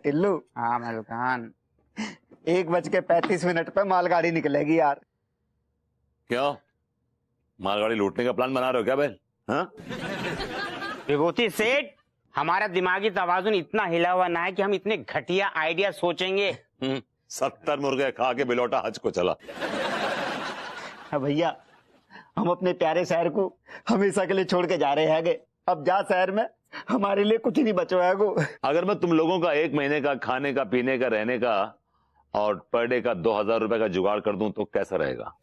टिल्लू। हाँ मलकान, 1:35 पे मालगाड़ी निकलेगी यार। क्यों, मालगाड़ी लूटने का प्लान बना रहे हो क्या बहन? हाँ, विभूति सेठ, हमारा दिमागी तवाजुन इतना हिला हुआ ना है कि हम इतने घटिया आइडिया सोचेंगे। 70 मुर्गे खा के बिलौटा हज को चला। भैया, हम अपने प्यारे शहर को हमेशा के लिए छोड़ के जा रहे हैं। अब जा शहर में हमारे लिए कुछ नहीं बचा है। अगर मैं तुम लोगों का 1 महीने का खाने का, पीने का, रहने का और पर डे का 2000 रुपए का जुगाड़ कर दूं तो कैसा रहेगा?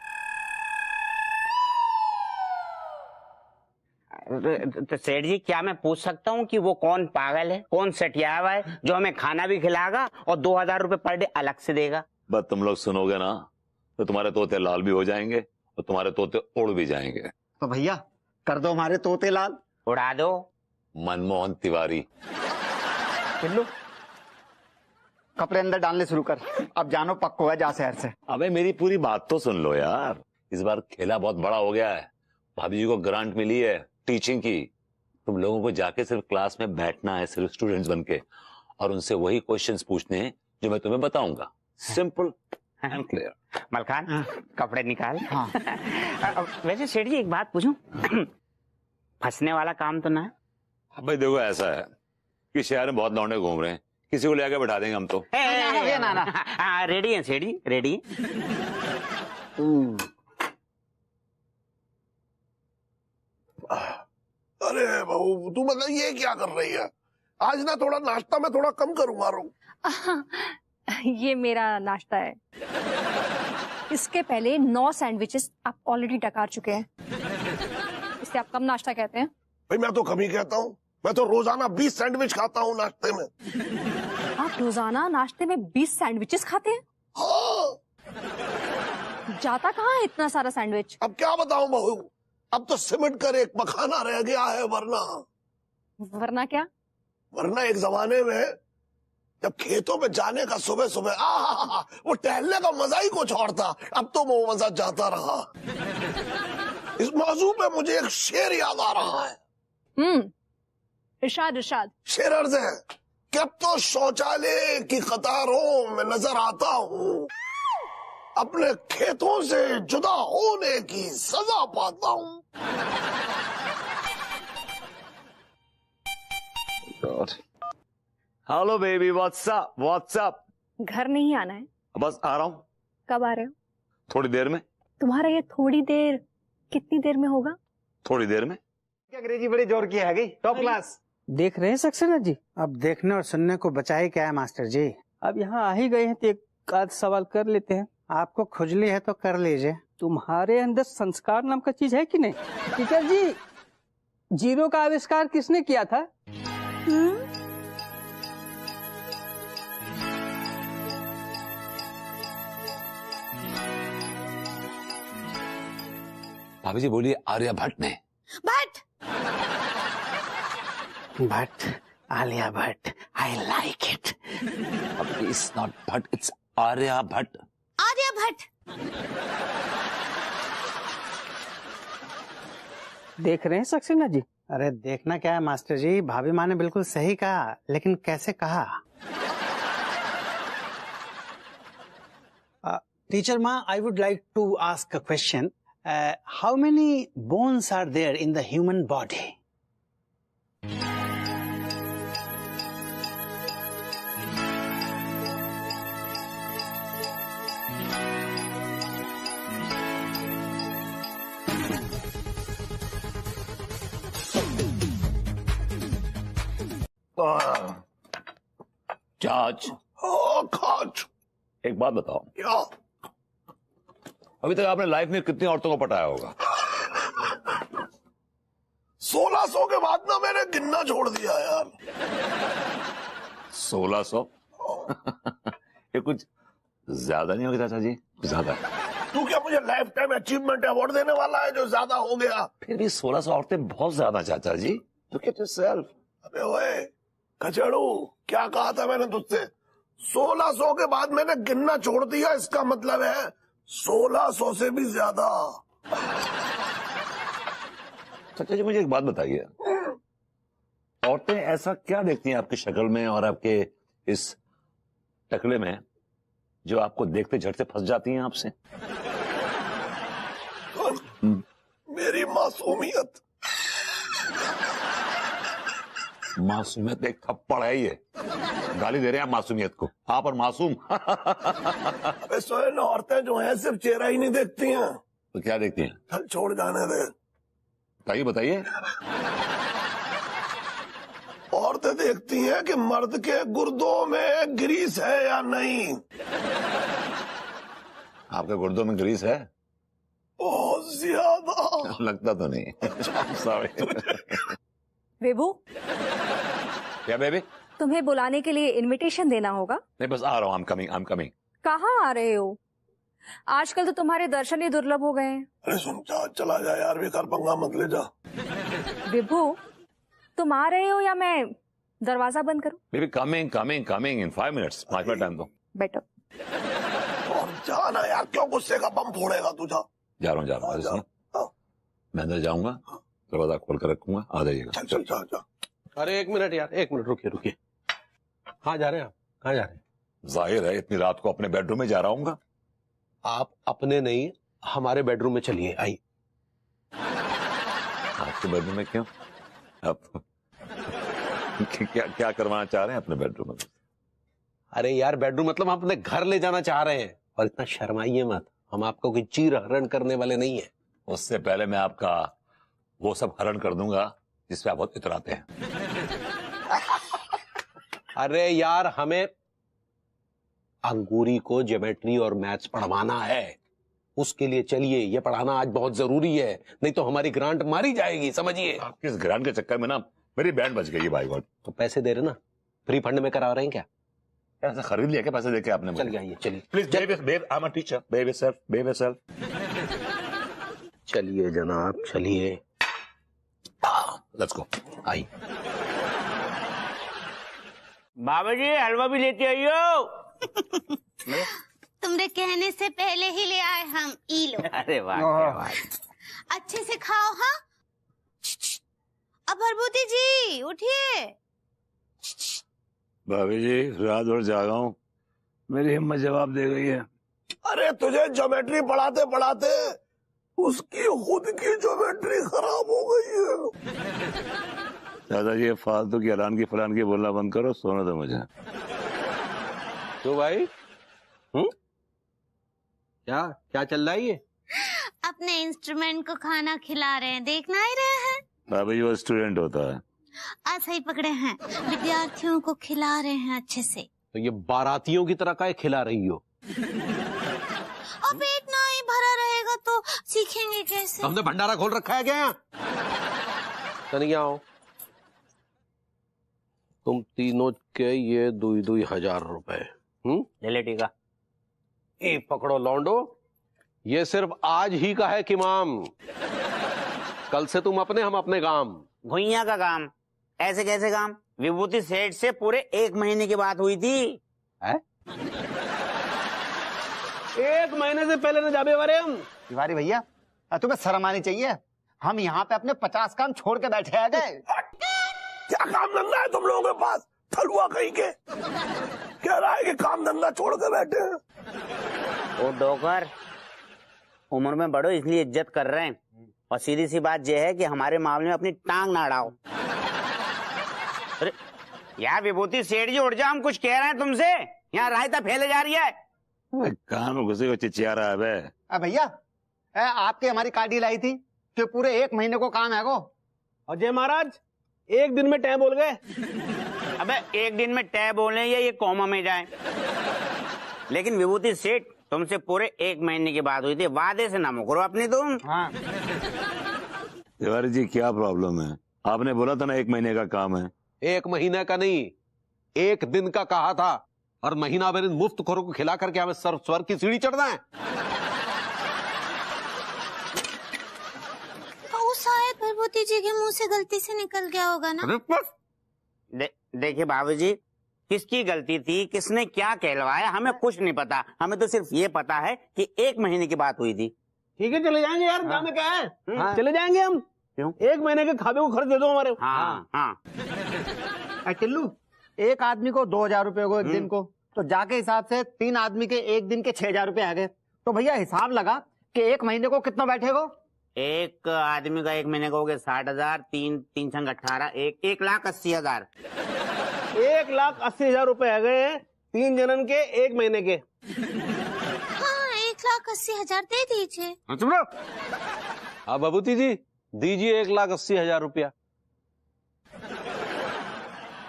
तो सेठ जी, क्या मैं पूछ सकता हूँ कि वो कौन पागल है, कौन सटिया हुआ है जो हमें खाना भी खिलाएगा और 2000 रुपए पर डे अलग से देगा? बस तुम लोग सुनोगे ना तो तुम्हारे तोते लाल भी हो जाएंगे और तुम्हारे तोते उड़ भी जाएंगे। तो भैया कर दो हमारे तोते लाल। उड़ा दो। मनमोहन तिवारी। टिल्लू, कपड़े अंदर डालने शुरू कर। अब जानो पक्को है जा शहर से। अबे मेरी पूरी बात तो सुन लो यार। इस बार खेला बहुत बड़ा हो गया है। भाभी जी को ग्रांट मिली है टीचिंग की। तुम लोगों को जाके सिर्फ क्लास में बैठना है, सिर्फ स्टूडेंट्स बनके, और उनसे वही क्वेश्चंस पूछने हैं जो मैं तुम्हें बताऊंगा। Simple and clear. मलकान, कपड़े निकाल। वैसे सेठ जी एक बात पूछूं? फंसने वाला काम तो ना है? भाई देखो, ऐसा है कि शहर में बहुत लौंडे घूम रहे हैं, किसी को ले आके बैठा देंगे हम तो। रेडी है सेठ जी, रेडी। अरे बहू, तू मतलब ये क्या कर रही है? आज ना थोड़ा नाश्ता मैं थोड़ा कम करूंगा। ये मेरा नाश्ता है। इसके पहले 9 सैंडविचेस आप ऑलरेडी डकार चुके हैं, इससे आप कम नाश्ता कहते हैं? भाई मैं तो कम ही कहता हूँ, मैं तो रोजाना 20 सैंडविच खाता हूँ नाश्ते में। आप रोजाना नाश्ते में 20 सैंडविचेस खाते हैं? हाँ। जाता कहाँ है इतना सारा सैंडविच? अब क्या बताऊं बहू, अब तो सिमट कर एक मखाना रह गया है। वरना क्या? वरना एक जमाने में जब खेतों में जाने का सुबह सुबह वो टहलने का मजा ही कुछ और था। अब तो वो मजा जाता रहा। इस मौजू पे मुझे एक शेर याद आ रहा है। इरशाद इरशाद। शेर अर्ज है कि अब तो शौचालय की कतारों में नजर आता हूँ, अपने खेतों से जुदा होने की सजा पाता हूँ। Hello baby, what's up what's up. घर नहीं आना है? बस आ रहा हूँ। कब आ रहे हो? थोड़ी देर में। तुम्हारा ये थोड़ी देर कितनी देर में होगा? थोड़ी देर में। अंग्रेजी बड़ी जोर की है गई, टॉप क्लास। देख रहे हैं सक्सेना जी? अब देखने और सुनने को बचाए क्या है मास्टर जी। अब यहाँ आ ही गए हैं तो एक आध सवाल कर लेते हैं। आपको खुजली है तो कर लीजिए। तुम्हारे अंदर संस्कार नाम का चीज है कि नहीं? टीचर जी, जीरो का आविष्कार किसने किया था? भाभी जी बोलिए। आर्यभट्ट ने। Bhatt. Bhatt, Alia Bhatt, I like it. It's not Bhatt, it's Aryabhatta. Aryabhatta. देख रहे हैं सक्सेना जी? अरे देखना क्या है मास्टर जी, भाभी माँ ने बिल्कुल सही कहा, लेकिन कैसे कहा? टीचर माँ, I would like to ask a question. How many bones are there in the human body? चाच, एक बात बताओ। क्या? अभी तक आपने लाइफ में कितनी औरतों को पटाया होगा? 1600 के बाद ना मैंने गिनना छोड़ दिया यार। 1600? ये कुछ ज्यादा नहीं होगा चाचा जी? ज्यादा। तू क्या मुझे लाइफ टाइम अचीवमेंट अवार्ड देने वाला है जो ज्यादा हो गया? फिर भी 1600 औरतें बहुत ज्यादा चाचा जी। Look at yourself। अबे ओए कचड़ू, क्या कहा था मैंने तुझसे? 1600 के बाद मैंने गिनना छोड़ दिया, इसका मतलब है 1600 से भी ज्यादा। चाचा जी मुझे एक बात बताइए, औरतें ऐसा क्या देखती हैं आपकी शक्ल में और आपके इस टकले में जो आपको देखते झट से फंस जाती हैं आपसे? मेरी मासूमियत। मासूमियत एक थप्पड़ है ये। गाली दे रहे हैं आप मासूमियत को, आप और मासूम। अबे सोहेल, औरतें जो हैं सिर्फ चेहरा ही नहीं देखती हैं। तो क्या देखती हैं? चल छोड़ जाने दे। बताइए बताइए। औरतें देखती हैं कि मर्द के गुर्दों में ग्रीस है या नहीं। आपके गुर्दों में ग्रीस है? बहुत ज्यादा। लगता तो नहीं। सॉरी। विभू, क्या बेबी? तुम्हें बुलाने के लिए इनविटेशन देना होगा। नहीं बस आ रहा हूँ, आई एम कमिंग। कहाँ आ रहे हो? आजकल तो तुम्हारे दर्शन ही दुर्लभ हो गए हैं। अरे सुन, चला जा यार, बेकार पंगा मत ले जा। विभू, तुम आ रहे हो या मैं दरवाजा बंद करूं? Baby coming in 5 minutes. 5 minute time दो। बेटर। और जाना यार, क्यों गुस्से का बम फोड़ेगा तू? जा रहा हूँ। मैं अंदर जाऊंगा, दरवाजा खोल कर रखूंगा, आ जाइएगा। चल जा। अरे 1 मिनट यार, 1 मिनट रुकिए। कहाँ जा रहे हैं आप? कहाँ जा रहे हैं? जाहिर है इतनी रात को अपने बेडरूम में जा रहा हूँ। आप अपने नहीं, हमारे बेडरूम में चलिए। आइए। आपके बेडरूम में क्यों? आप क्या करवाना चाह रहे हैं अपने बेडरूम में? अरे यार बेडरूम मतलब हम अपने घर ले जाना चाह रहे हैं। और इतना शर्माइए मत, हम आपको कोई चीर हरण करने वाले नहीं है। उससे पहले मैं आपका वो सब हरण कर दूंगा जिसपे आप बहुत इतराते हैं। अरे यार, हमें अंगूरी को ज्योमेट्री और मैथ्स पढ़वाना है, उसके लिए चलिए, ये पढ़ाना आज बहुत जरूरी है, नहीं तो हमारी ग्रांट मारी जाएगी, समझिए। आपके इस ग्रांट के चक्कर में ना मेरी बैंड बच गई है भाई। बहुत तो पैसे दे रहे ना, फ्री फंड में करा रहे हैं क्या? ऐसा खरीद लिया क्या पैसे देके आपने? चल गया, चलिए please, I am a teacher, behave yourself। चलिए जनाब, चलिए, लेट्स गो। आई बाबा जी हलवा भी लेते आइयो। तुमरे कहने से पहले ही ले आए हम, ई लो। अरे वाह, क्या बात। अच्छे से खाओ। हाँ, अब भरभूति जी उठिए। भाभी जी रात भर जागा हूँ, मेरी हिम्मत जवाब दे गई है। अरे तुझे ज्योमेट्री पढ़ाते पढ़ाते उसकी खुद की ज्योमेट्री खराब हो गई है। दादाजी ये फालतू की हरान की फलान की बोलना बंद करो, सोना दो मुझे। तो भाई क्या क्या चल रहा है ये? अपने इंस्ट्रूमेंट को खाना खिला रहे हैं, देखना ही रहे हैं। भाभी जी वो स्टूडेंट होता है। आज सही पकड़े हैं, विद्यार्थियों को खिला रहे हैं अच्छे से। तो ये बारातियों की तरह का खिला रही हो? और पेट ना ही भरा रहेगा तो सीखेंगे कैसे? हमने भंडारा खोल रखा है क्या? कन्हैया आओ, तुम तीनों के ये 2,000 रुपए। ले ले टीका। ए पकड़ो लौंडो, ये सिर्फ आज ही का है किमाम, कल से तुम अपने हम अपने काम। भुइया का काम? ऐसे कैसे काम? विभूति सेठ से पूरे 1 महीने की बात हुई थी। है? 1 महीने से पहले न जाबे वारे हम। तिवारी भैया तुम्हें शर्म आनी चाहिए, हम यहाँ पे अपने 50 काम छोड़ के बैठे आ गए। क्या काम धंधा है तुम लोगों के पास? थलुआ कहीं के कह रहा है कि काम धंधा छोड़ के बैठे हैं। ओ डोकर, उम्र में बड़ो इसलिए इज्जत कर रहे हैं, और सीधी सी बात यह है कि हमारे मामले में अपनी टांग ना अड़ाओ। अरे यार विभूति सेठ जी उठ जाओ, हम कुछ कह रहे हैं तुमसे, यहाँ रायता फैले जा रही है। कान में घुसे हुए चिचिया रहा है बे। भैया आपकी हमारी काटी लाई थी कि पूरे 1 महीने को काम है गो। अजय महाराज 1 दिन में टै बोल गए। अबे 1 दिन में टै बोले या ये कोमा में जाए। लेकिन विभूति सेठ तुमसे पूरे 1 महीने की बात हुई थी, वादे से ना मुकरो अपनी तुम। हाँ। तिवारी जी क्या प्रॉब्लम है? आपने बोला था ना 1 महीने का काम है। 1 महीने का नहीं, 1 दिन का कहा था, और महीना भर मुफ्त खोरों को खिला करके हमें स्वर की सीढ़ी चढ़ना है। तो शायद भरभूति जी के मुंह से गलती से निकल गया होगा ना। देखिए बाबूजी, किसकी गलती थी, किसने क्या कहलवाया, हमें कुछ नहीं पता। हमें तो सिर्फ ये पता है कि 1 महीने की बात हुई थी। ठीक है चले जाएंगे यार, हाँ। क्या है हाँ। चले जाएंगे हम। क्यों? 1 महीने के खावे को खर्च दे दो हमारे। हाँ हाँ। टिल्लू, एक आदमी को 2,000 रुपए को 1 दिन को, तो जाके हिसाब से 3 आदमी के 1 दिन के 6,000 रुपए आ गए। तो भैया हिसाब लगा कि 1 महीने को कितना बैठेगा? एक आदमी का 1 महीने का हो गया 60,000, 3 छंग 18, 1,80,000। 1,80,000 रुपए आ गए 3 जनन के 1 महीने के। हाँ 1,80,000 दे दीजिए। हाँ भभूति जी दीजिए 1,80,000 रुपया।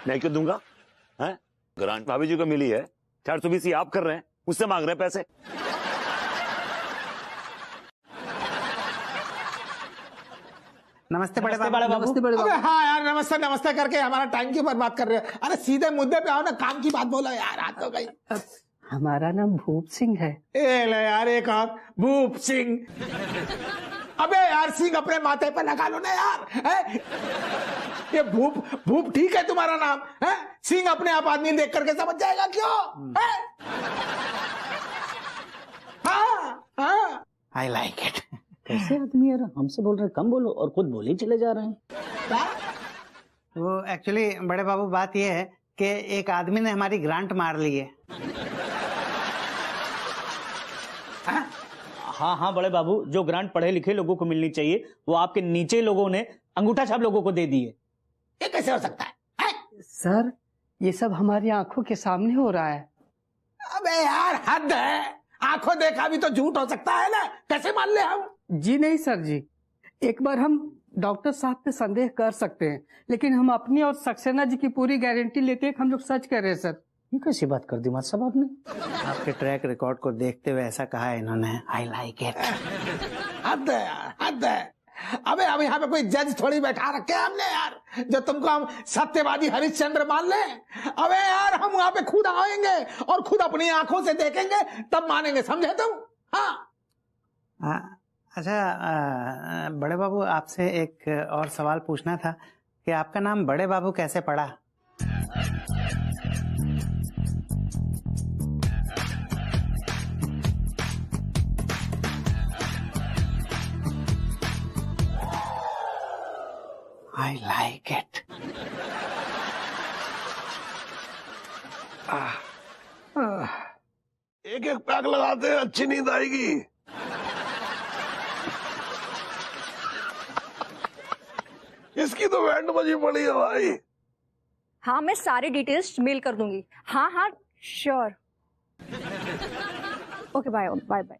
मैं क्यों दूंगा? हैं? ग्रांट भाभी जी को मिली है, 420 आप कर रहे हैं, मुझसे मांग रहे हैं पैसे। नमस्ते बड़े बाबू। नमस्ते बड़े बाबू। अबे हाँ यार, नमस्ते नमस्ते करके हमारा टाइम क्यों बर्बाद कर रहे हो? अरे सीधे मुद्दे पे आओ ना, काम की बात बोलो यार। रात हो गई। हमारा नाम भूप सिंह है। ए ले यार, एक और भूप सिंह। अबे यार सिंह अपने माथे पे लगा लो ना यार। है? ये भूप ठीक है तुम्हारा नाम है? सिंह अपने आप आदमी देख करके समझ जाएगा क्यों? हाँ आई लाइक इट। कैसे आदमी यार, हमसे बोल रहे कम बोलो और खुद बोले चले जा रहे हैं। वो एक्चुअली बड़े बाबू बात ये है कि एक आदमी ने हमारी ग्रांट मार ली है। हाँ हाँ बड़े बाबू, जो ग्रांट पढ़े लिखे लोगों को मिलनी चाहिए वो आपके नीचे लोगों ने अंगूठा छाप लोगों को दे दी है। ये कैसे हो सकता है? सर ये सब हमारी आंखों के सामने हो रहा है। अबे यार हद है, आंखों देखा भी तो झूठ हो सकता है ना, कैसे मान ले हम? जी नहीं सर जी, एक बार हम डॉक्टर साहब पे संदेह कर सकते हैं, लेकिन हम अपनी और सक्सेना जी की पूरी गारंटी लेते हैं कि हम लोग सच कर रहे हैं सर। ये कैसी बात कर दी मां साहब आपने? आपके ट्रैक रिकॉर्ड को देखते हुए ऐसा कहा है इन्होंने। आई लाइक इट। हद है यार, हद है। अबे अब यहाँ पे कोई जज थोड़ी बैठा रखे हैं हमने यार, जो तुमको हम सत्यवादी हरिश्चंद्र मान ले। अबे यार हम वहां पे खुद आएंगे और खुद अपनी आंखों से देखेंगे, तब मानेंगे, समझे तुम? हाँ। अच्छा बड़े बाबू, आपसे एक और सवाल पूछना था कि आपका नाम बड़े बाबू कैसे पड़ा? आई लाइक इट। एक एक पैक लगाते हैं, अच्छी नींद आएगी। इसकी तो बैंड बजी पड़ी है भाई। हाँ, मैं सारी डिटेल्स मेल कर दूंगी। हाँ हाँ sure. Okay bye bye bye.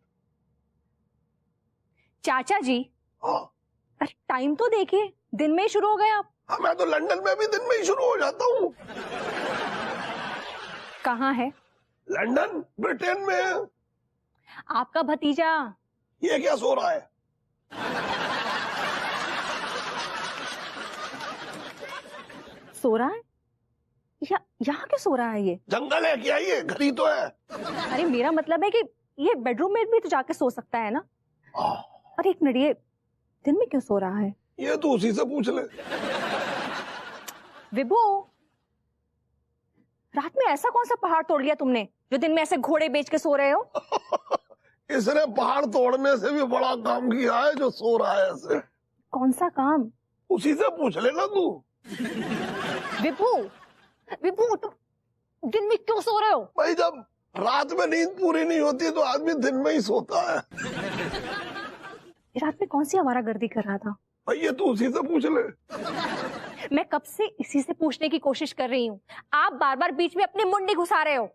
चाचा जी, अरे टाइम तो देखिए, दिन में ही शुरू हो गए आप। हाँ, मैं तो लंदन में भी दिन में ही शुरू हो जाता हूँ। कहाँ है? लंदन, ब्रिटेन में है। आपका भतीजा ये क्या सो रहा है? सो रहा है? यहाँ क्यों सो रहा है ये? जंगल है क्या ये? घर ही तो है। अरे मेरा मतलब है कि ये बेडरूम में भी तो जाके सो सकता है ना। अरे एक मिनट, ये दिन में क्यों सो रहा है? ये तो उसी से पूछ ले। विभू, रात में ऐसा कौन सा पहाड़ तोड़ लिया तुमने जो दिन में ऐसे घोड़े बेच के सो रहे हो? इसने पहाड़ तोड़ने से भी बड़ा काम किया है जो सो रहा है ऐसे। कौन सा काम? उसी से पूछ लेना तू। विभू, विभू तुम दिन में क्यों सो रहे हो? भाई जब रात में नींद पूरी नहीं होती तो आदमी दिन में ही सोता है। रात में कौन सी आवारागर्दी कर रहा था? भाई ये तू उसी से पूछ ले। मैं कब से इसी से पूछने की कोशिश कर रही हूँ, आप बार बार बीच में अपनी मुंडी घुसा रहे हो।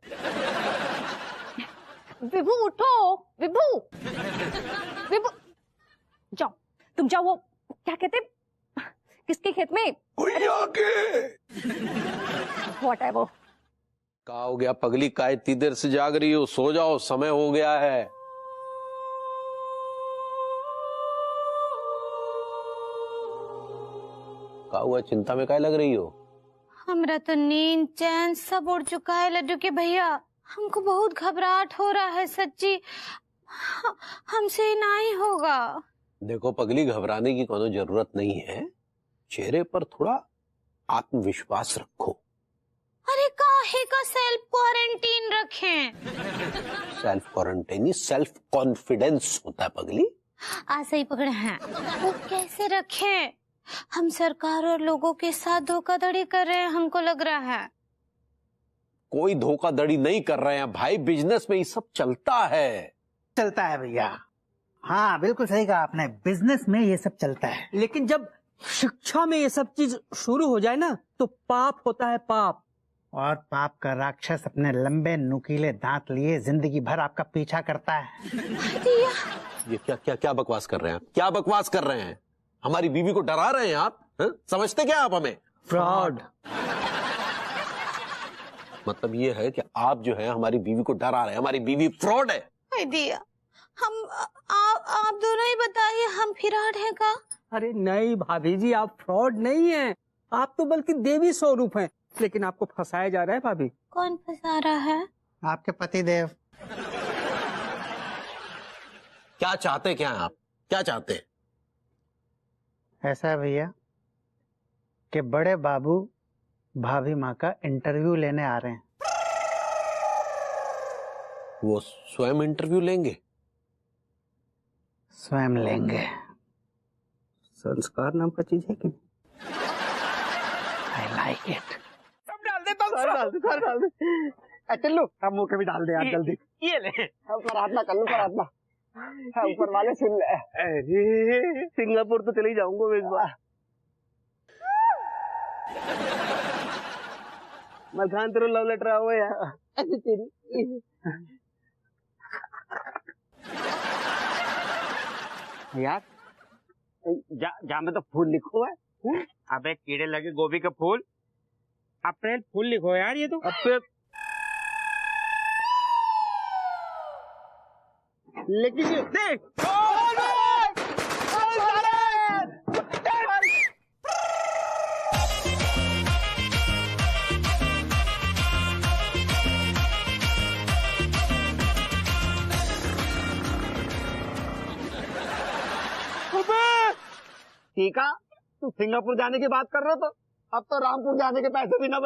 विभू उठो, विभू, विभू जाओ, तुम जाओ, वो क्या कहते किसके खेत में? Whatever। क्या हो गया पगली, काय इतनी देर से जाग रही हो? सो जाओ, समय हो गया है। क्या हुआ, चिंता में काय लग रही हो? हमरा तो नींद चैन सब उड़ चुका है लड्डू के भैया। हमको बहुत घबराहट हो रहा है सच्ची। हमसे नहीं होगा। देखो पगली, घबराने की कोनो जरूरत नहीं है। चेहरे पर थोड़ा आत्मविश्वास रखो। अरे काहे का सेल्फ क्वारंटीन रखें? सेल्फ क्वारंटाइन सेल्फ कॉन्फिडेंस होता है पगली। ऐसे ही पकड़े हैं। वो कैसे रखें? हम सरकार और लोगों के साथ धोखाधड़ी कर रहे हैं, हमको लग रहा है। कोई धोखाधड़ी नहीं कर रहे हैं भाई, बिजनेस में ये सब चलता है। चलता है भैया। हाँ बिल्कुल सही कहा आपने, बिजनेस में ये सब चलता है। लेकिन जब शिक्षा में ये सब चीज शुरू हो जाए ना तो पाप होता है, पाप। और पाप का राक्षस अपने लंबे नुकीले दांत लिए जिंदगी भर आपका पीछा करता है। ये क्या क्या क्या बकवास कर रहे हैं? क्या बकवास कर रहे हैं? हमारी बीवी को डरा रहे हैं आप? समझते क्या आप हमें? फ्रॉड। मतलब ये है कि आप जो है हमारी बीवी को डरा रहे हैं, हमारी बीवी फ्रॉड है। दिया, हम आप दोनों ही बताइए, हम फ्रॉड है का? अरे नहीं भाभी जी, आप फ्रॉड नहीं हैं, आप तो बल्कि देवी स्वरूप हैं, लेकिन आपको फंसाया जा रहा है भाभी। कौन फंसा रहा है? आपके पति देव। क्या चाहते क्या हैं आप? क्या चाहते हैं? ऐसा है भैया कि बड़े बाबू भाभी माँ का इंटरव्यू लेने आ रहे हैं। वो स्वयं इंटरव्यू लेंगे? स्वयं लेंगे। संस्कार नाम का चीज है कि? आई लाइक इट। सब डाल दे, डाल दे। टिल्लू, अब मुंह के भी डाल दे यार जल्दी। ये ले। प्रार्थना कर लो, प्रार्थना। ऊपर वाले सुन ले। अरे सिंगापुर तो चले ही जाऊंगा इस बार। मलखान तेरे लव लेटर आओ यार। यार जा में तो फूल लिखो है। अबे कीड़े लगे गोभी का फूल, अप्रैल फूल लिखो यार ये तो। लेकिन ये देख टीका, तू सिंगापुर जाने की बात कर रहे हो तो अब तो रामपुर जाने के पैसे भी ना बचे।